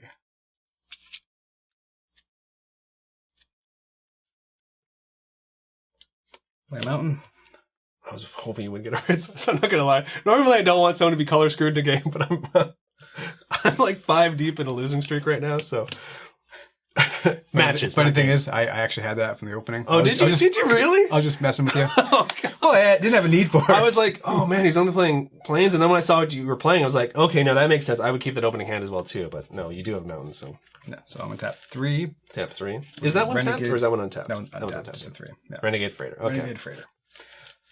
Play a mountain. I was hoping you would get it right, so I'm not gonna lie. Normally, I don't want someone to be color screwed in a game, but I'm like 5 deep in a losing streak right now, so. Matches. Funny thing is, I actually had that from the opening. Oh, did you really? I was just messing with you. Oh, well, I didn't have a need for it. I was like, oh man, he's only playing planes, and then when I saw what you were playing, I was like, okay, no, that makes sense. I would keep that opening hand as well too, but no, you do have mountains, so. No, so I'm gonna tap 3. Tap 3. Is that one tapped or is that one untapped? That one's untapped. Just a 3. Yeah. Renegade Freighter. Okay. Renegade Freighter.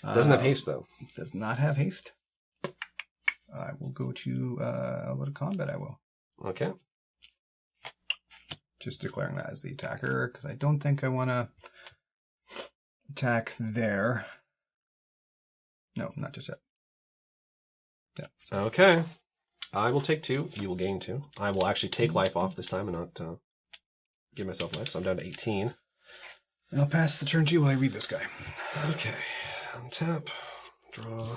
Doesn't have haste though. Does not have haste. I will go to combat. I will. Okay. Just declaring that as the attacker because I don't think I want to attack there. No, not just yet. Yeah. So. Okay. I will take 2. You will gain 2. I will actually take life off this time and not give myself life. So I'm down to 18. I'll pass the turn to you while I read this guy. Okay. Untap. Draw.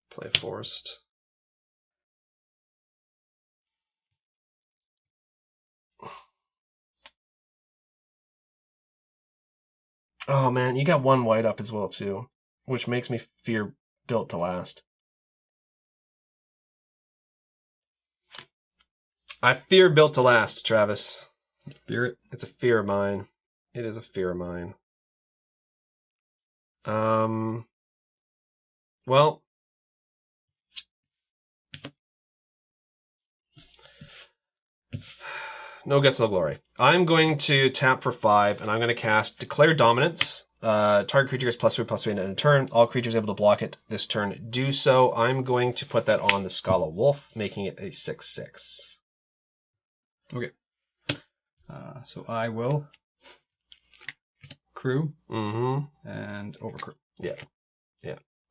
Play Forced. Oh man, you got 1 white up as well too, which makes me fear Built to Last. I fear Built to Last, Travis. Fear it? It's a fear of mine. It is a fear of mine. Well, no guts, no glory. I'm going to tap for 5, and I'm going to cast Declare Dominance Target creature gets +3/+3 in a turn. All creatures able to block it this turn do so. I'm going to put that on the Scala Wolf, making it a 6/6. Okay. So I will crew and overcrew. Yeah.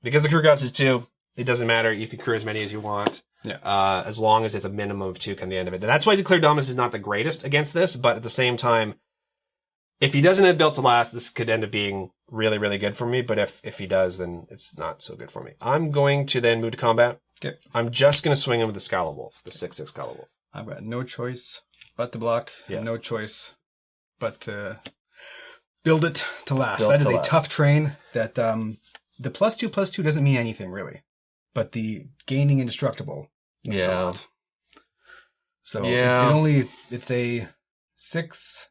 Because the crew cost is 2, it doesn't matter. You can crew as many as you want. Yeah. As long as it's a minimum of 2 come the end of it. And that's why Declare Dominance is not the greatest against this, but at the same time, if he doesn't have Built to Last, this could end up being really, really good for me. But if he does, then it's not so good for me. I'm going to then move to combat. Okay. I'm just going to swing him with the Scala Wolf, the 6/6 Scala Wolf. I've got no choice but to block. Yeah. No choice but to build it to last. Built That is to a last. tough train. That the +2/+2 doesn't mean anything really, but the gaining indestructible means a lot. So it's a 6.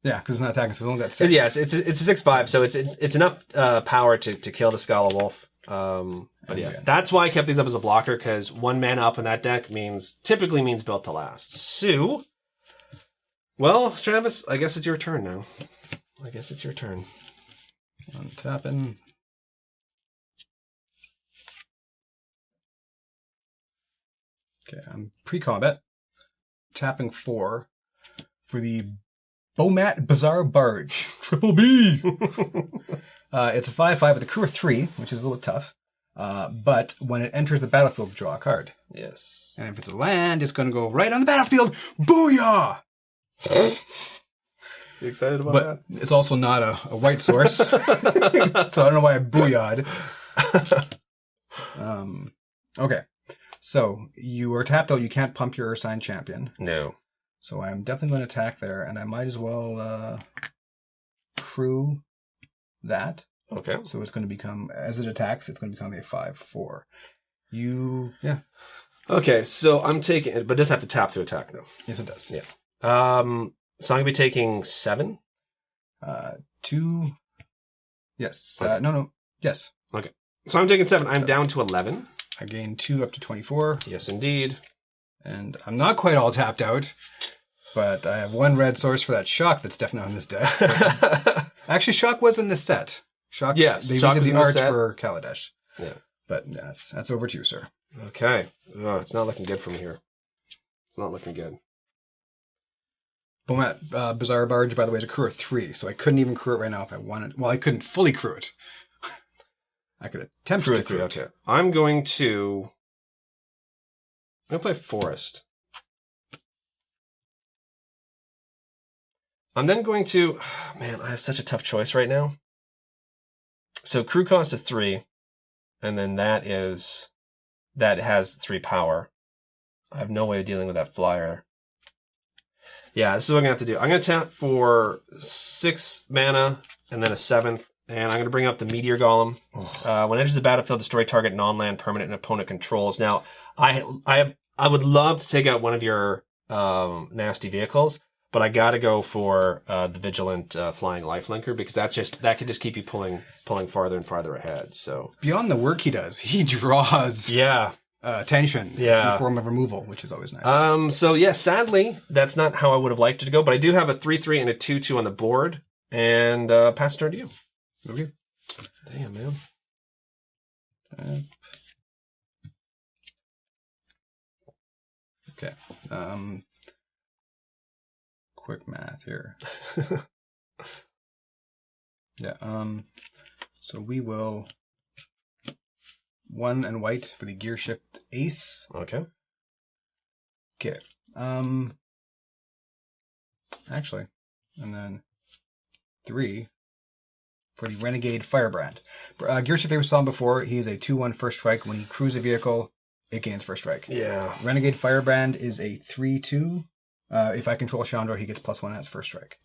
Yeah, because it's not attacking, so it's only got 6. Yeah, it's a 6/5, so it's enough power to kill the Scala Wolf. But yeah, that's why I kept these up as a blocker, because 1 mana up in that deck typically means Built to Last. So, well, Travis, I guess it's your turn now. I'm tapping. Okay, I'm pre-combat. Tapping 4 for the Bomat Bazaar Barge. Triple B! It's a 5/5 with a crew of 3, which is a little tough. But when it enters the battlefield, draw a card. Yes. And if it's a land, it's going to go right on the battlefield. Booyah! You excited about that? But it's also not a white source. So I don't know why I booyah'd. Okay. So you are tapped out. You can't pump your assigned champion. No. So I'm definitely going to attack there, and I might as well crew that. Okay. So it's going to become, as it attacks, it's going to become a 5/4. Okay, so I'm taking it, but it does have to tap to attack, though. Yes, it does. Yeah. So I'm going to be taking 7. 2. Yes. Okay. No. Yes. Okay. So I'm taking 7. I'm down to 11. I gain 2 up to 24. Yes, indeed. And I'm not quite all tapped out, but I have 1 red source for that shock that's definitely on this deck. Actually, shock was in this set. Shock. Yes, they shock redid was the in the art set. for Kaladesh. Yeah. But that's over to you, sir. Okay. Oh, it's not looking good for me here. It's not looking good. Bomat Bazaar Barge, by the way, is a crew of 3, so I couldn't even crew it right now if I wanted. Well, I couldn't fully crew it. I could attempt to crew it. Okay. I'm going to play Forest. I'm then going to... Man, I have such a tough choice right now. So crew cost is 3, and then that has 3 power. I have no way of dealing with that flyer. Yeah, this is what I'm going to have to do. I'm going to tap for 6 mana, and then a 7th, and I'm going to bring up the Meteor Golem. When it enters the battlefield, destroy target non-land permanent and opponent controls. Now, I would love to take out one of your nasty vehicles, but I got to go for the Vigilant Flying Lifelinker, because that could just keep you pulling farther and farther ahead. So beyond the work he does, he draws tension in the form of removal, which is always nice. So yeah, sadly, that's not how I would have liked it to go, but I do have a 3/3 and a 2/2 on the board, and pass turn to you. Okay. Damn, man. Okay. Quick math here. Yeah. So we will 1 and white for the gear shift ace. Okay. Okay. Actually, and then 3 for the Renegade Firebrand. Gear shift ace we saw him before. He is a 2/1 first strike. When he crews a vehicle, it gains first strike. Yeah. Renegade Firebrand is a 3/2. If I control Chandra, he gets +1 as first strike.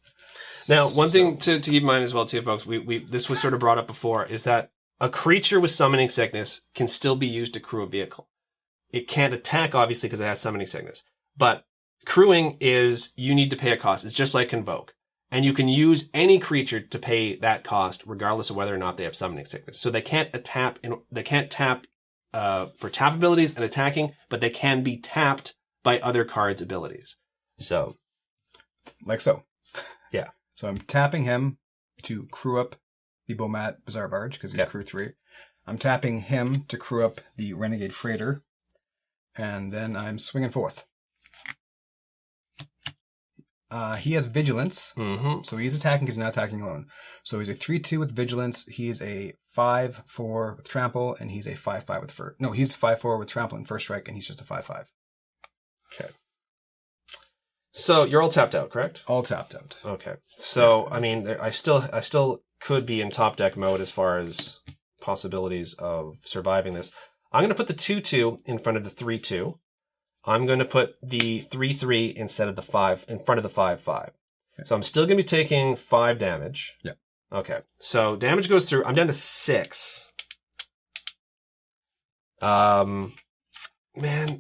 Now, one thing to keep in mind as well, too, folks, this was sort of brought up before, is that a creature with Summoning Sickness can still be used to crew a vehicle. It can't attack, obviously, because it has Summoning Sickness. But crewing is, you need to pay a cost. It's just like Convoke. And you can use any creature to pay that cost, regardless of whether or not they have Summoning Sickness. So they can't tap for tap abilities and attacking, but they can be tapped by other cards' abilities. So, like so. Yeah. So I'm tapping him to crew up the Bomat Bazaar Barge because he's crew 3. I'm tapping him to crew up the Renegade Freighter. And then I'm swinging forth. He has Vigilance. Mm-hmm. So he's attacking because he's not attacking alone. So he's a 3-2 with Vigilance. He's a 5-4 with Trample. And he's a 5-5 with First. No, he's 5-4 with Trample and First Strike. And he's just a 5-5. Okay. So you're all tapped out, correct? All tapped out. Okay. So, I mean, I still could be in top deck mode as far as possibilities of surviving this. I'm going to put the 2-2 in front of the 3-2. I'm going to put the 3-3 instead of the 5 in front of the 5-5. Okay. So I'm still going to be taking 5 damage. Yeah. Okay. So damage goes through. I'm down to 6. Man,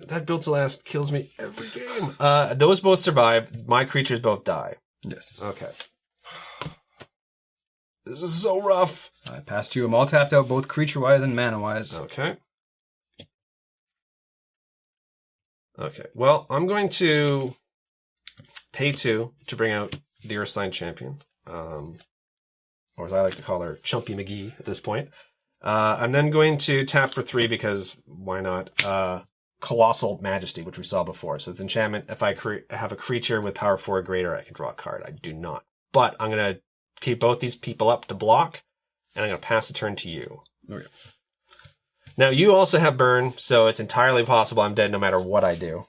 that Built to Last kills me every game. Those both survive. My creatures both die. Yes. Okay. This is so rough. I passed you. I'm all tapped out, both creature-wise and mana-wise. Okay. Okay. Well, I'm going to pay 2 to bring out the Ursuline Champion. Or as I like to call her, Chumpy McGee at this point. I'm then going to tap for 3 because why not? Colossal Majesty, which we saw before. So it's enchantment. If I have a creature with power 4 or greater, I can draw a card. I do not. But I'm going to keep both these people up to block, and I'm going to pass the turn to you. Okay. Now, you also have burn, so it's entirely possible I'm dead no matter what I do.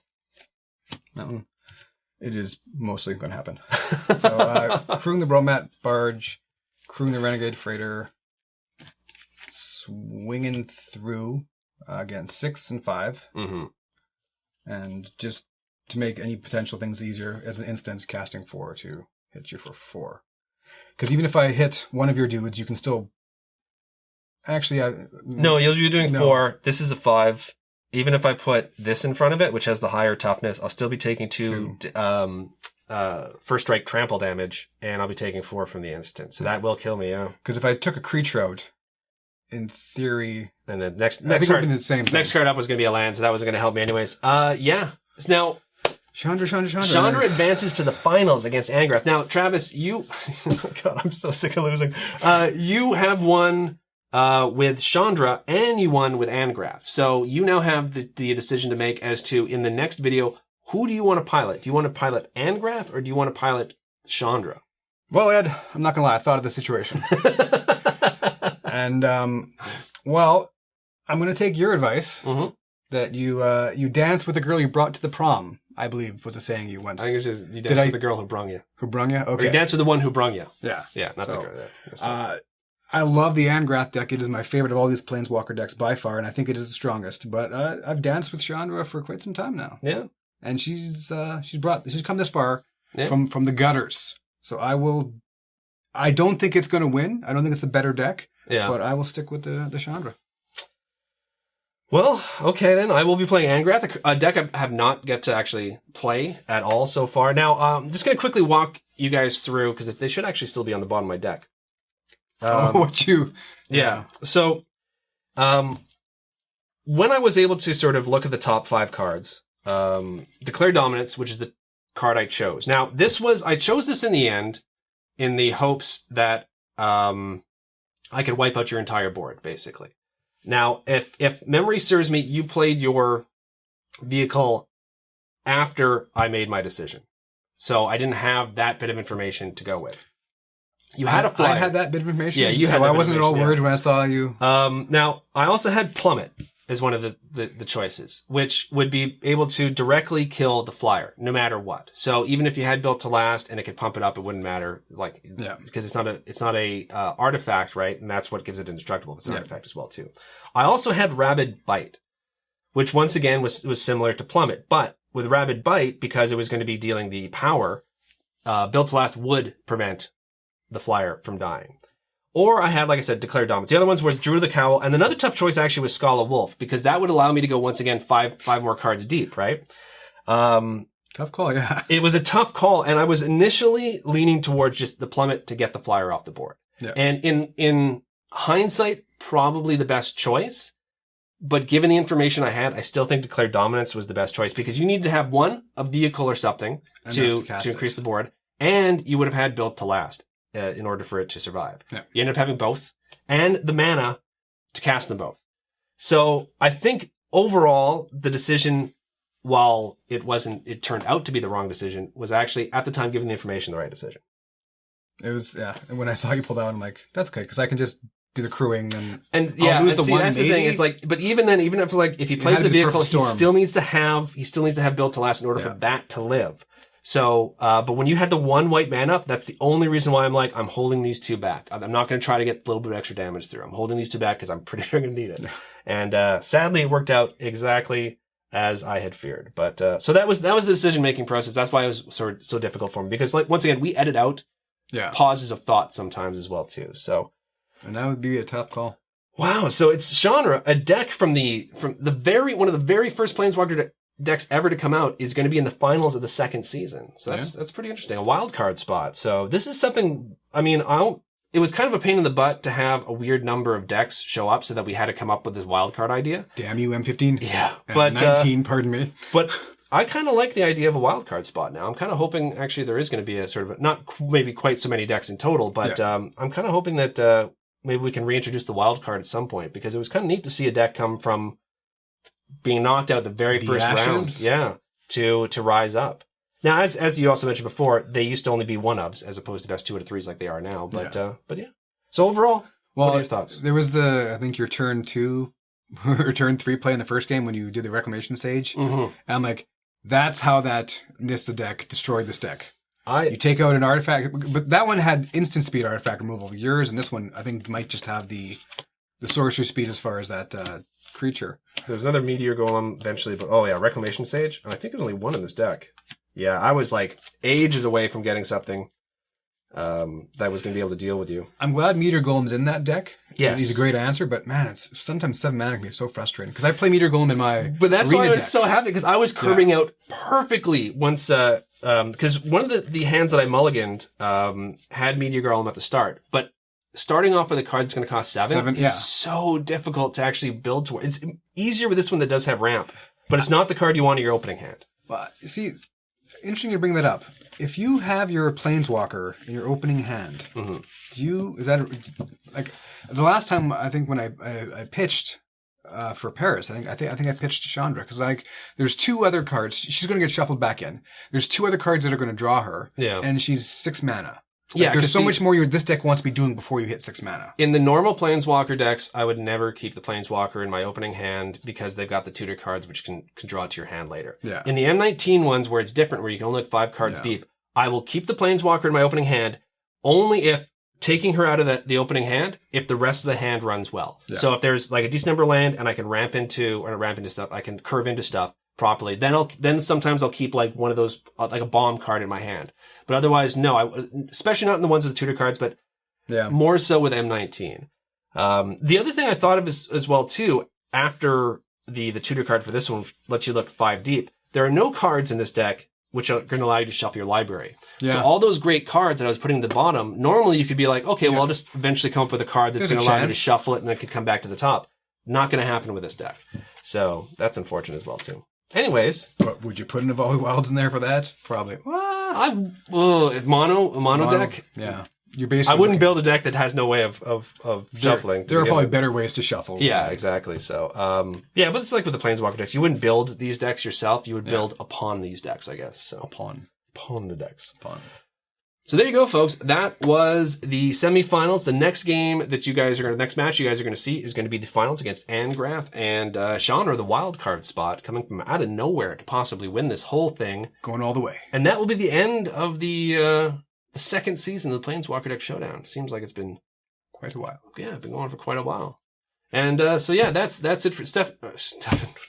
It is mostly going to happen. So, crewing the Bomat Barge, crewing the Renegade Freighter, swinging through, again, 6 and 5. Mm-hmm. And just to make any potential things easier, as an instant, casting 4 to hit you for 4. Because even if I hit one of your dudes, you can still... Actually, no, you'll be doing 4. This is a 5. Even if I put this in front of it, which has the higher toughness, I'll still be taking 2 First Strike trample damage, and I'll be taking 4 from the instant. So that will kill me, yeah. Because if I took a creature out, in theory... And the next card, the same thing. Next card up was going to be a land, so that wasn't going to help me anyways. Yeah. Now... Chandra advances to the finals against Angrath. Now, Travis, you... God, I'm so sick of losing. You have won... with Chandra, and you won with Angrath. So you now have the decision to make as to, in the next video, who do you want to pilot? Do you want to pilot Angrath, or do you want to pilot Chandra? Well, Ed, I'm not going to lie. I thought of the situation. And, well, I'm going to take your advice that you dance with the girl you brought to the prom, I believe was a saying you once. I think it's just, you dance with the girl who brung you. Who brung you? Okay. Or you dance with the one who brung you. Yeah. Yeah, not the girl. Yeah. I love the Angrath deck. It is my favorite of all these Planeswalker decks by far, and I think it is the strongest. But I've danced with Chandra for quite some time now. Yeah, and she's come this far from the gutters. So I don't think it's going to win. I don't think it's a better deck. Yeah, but I will stick with the Chandra. Well, okay then. I will be playing Angrath, a deck I have not get to actually play at all so far. Now, I'm just going to quickly walk you guys through because they should actually still be on the bottom of my deck. Yeah. So, when I was able to sort of look at the top 5 cards, Declare Dominance, which is the card I chose. Now, I chose this in the end in the hopes that, I could wipe out your entire board, basically. Now, if memory serves me, you played your vehicle after I made my decision. So I didn't have that bit of information to go with. You had a flyer. I had that bit of information. Yeah, you had. So I wasn't at all worried when I saw you. Now, I also had Plummet as one of the choices, which would be able to directly kill the flyer, no matter what. So even if you had Built to Last and it could pump it up, it wouldn't matter, because it's not a artifact, right? And that's what gives it indestructible. It's an artifact as well too. I also had Rabid Bite, which once again was similar to Plummet, but with Rabid Bite, because it was going to be dealing the power, Built to Last would prevent the flyer from dying. Or I had, like I said, Declare Dominance. The other ones was Drew the Cowl, and another tough choice actually was Scala Wolf, because that would allow me to go once again five more cards deep, right? Tough call, yeah. It was a tough call, and I was initially leaning towards just the Plummet to get the flyer off the board. Yeah. And in hindsight, probably the best choice, but given the information I had, I still think Declare Dominance was the best choice, because you need to have a vehicle or something to increase the board, and you would have had Built to Last. in order for it to survive. Yeah. You end up having both and the mana to cast them both. So I think overall the decision, while it turned out to be the wrong decision, was actually at the time given the information the right decision. It was, yeah. And when I saw you pull out, I'm like, that's okay, because I can just do the crewing and yeah, I'll lose the see, one that's the thing. It's like, but even then, even if he plays the vehicle, he still needs to have build to last in order for that to live. So, but when you had the one white man up, that's the only reason why I'm holding these two back. I'm not going to try to get a little bit of extra damage through. I'm holding these two back because I'm pretty sure I'm going to need it. And sadly, it worked out exactly as I had feared. But so that was the decision making process. That's why it was so difficult for me, because like once again, we edit out pauses of thought sometimes as well too. So, and that would be a tough call. Wow. So it's Chandra, a deck from one of the very first Planeswalker decks ever to come out, is going to be in the finals of the second season. So that's pretty interesting. A wild card spot. So this is something, I mean, it was kind of a pain in the butt to have a weird number of decks show up so that we had to come up with this wild card idea. Damn you, M15. Yeah. But 19, pardon me. But I kind of like the idea of a wild card spot now. I'm kind of hoping actually there is going to be a sort of, not maybe quite so many decks in total, but I'm kind of hoping that maybe we can reintroduce the wild card at some point, because it was kind of neat to see a deck come from being knocked out the very first round, to rise up. Now, as you also mentioned before, they used to only be one ofs as opposed to best 2 out of 3s like they are now. But yeah. So overall, what are your thoughts? There was I think your turn 2 or turn 3 play in the first game when you did the Reclamation Sage. Mm-hmm. And I'm like, that's how that Nista deck destroyed this deck. You take out an artifact, but that one had instant speed artifact removal. Yours and this one, I think, might just have the sorcery speed as far as that creature. There's another Meteor Golem eventually, but Reclamation Sage. And I think there's only one in this deck. Yeah, I was like ages away from getting something that was going to be able to deal with you. I'm glad Meteor Golem's in that deck. Yes. He's a great answer, but man, it's sometimes 7 mana can be so frustrating. Because I play Meteor Golem in my But that's why I was deck. so happy, because I was curving out perfectly once, because one of the hands that I mulliganed had Meteor Golem at the start, but starting off with a card that's going to cost 7 is so difficult to actually build toward. It's easier with this one that does have ramp, but it's not the card you want in your opening hand. But see, interesting you bring that up. If you have your Planeswalker in your opening hand, is that like the last time I think when I pitched for Paris, I think I pitched Chandra, because like there's 2 other cards. She's going to get shuffled back in. There's 2 other cards that are going to draw her, and she's 6 mana. Like, there's so much more this deck wants to be doing before you hit 6 mana. In the normal Planeswalker decks, I would never keep the Planeswalker in my opening hand because they've got the tutor cards which can draw to your hand later. Yeah. In the M19 ones, where it's different, where you can only look 5 cards deep, I will keep the Planeswalker in my opening hand only if taking her out of the opening hand, if the rest of the hand runs well. Yeah. So if there's like a decent number of land and I can ramp into stuff, I can curve into stuff properly, then sometimes I'll keep like one of those, like a bomb card in my hand. But otherwise, no, especially not in the ones with the tutor cards, but more so with M19. The other thing I thought of as well too, after the tutor card for this one lets you look 5 deep, there are no cards in this deck which are going to allow you to shuffle your library. Yeah. So all those great cards that I was putting at the bottom, normally you could be like, okay, well, I'll just eventually come up with a card that's going to allow me to shuffle it and then it could come back to the top. Not going to happen with this deck. So that's unfortunate as well too. Anyways. But would you put an Evolve Wilds in there for that? Probably. If mono deck? Yeah. You're basically I wouldn't build a deck that has no way of shuffling. There are probably better ways to shuffle. Yeah, exactly. So, but it's like with the Planeswalker decks. You wouldn't build these decks yourself. You would build upon these decks, I guess. So Upon the decks. Upon. So there you go, folks. That was the semifinals. The next game that next match you guys are going to see is going to be the finals against Angrath and Chandra, the wild card spot, coming from out of nowhere to possibly win this whole thing. Going all the way. And that will be the end of the second season of the Planeswalker Deck Showdown. Seems like it's been quite a while. Yeah, been going for quite a while. And that's it for Stefan.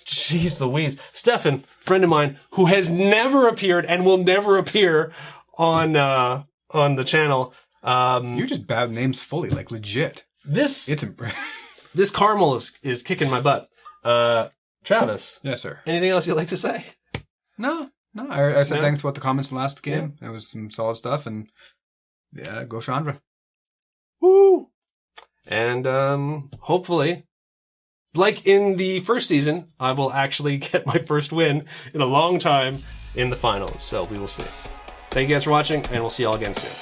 Jeez Louise. Stefan, friend of mine, who has never appeared and will never appear on the channel. You just bad names fully, like legit. This caramel is kicking my butt. Travis. Yes, sir. Anything else you'd like to say? No. I said thanks about the comments in the last game. It was some solid stuff, and go Chandra. Woo! And hopefully, like in the first season, I will actually get my first win in a long time in the finals. So we will see. Thank you guys for watching, and we'll see you all again soon.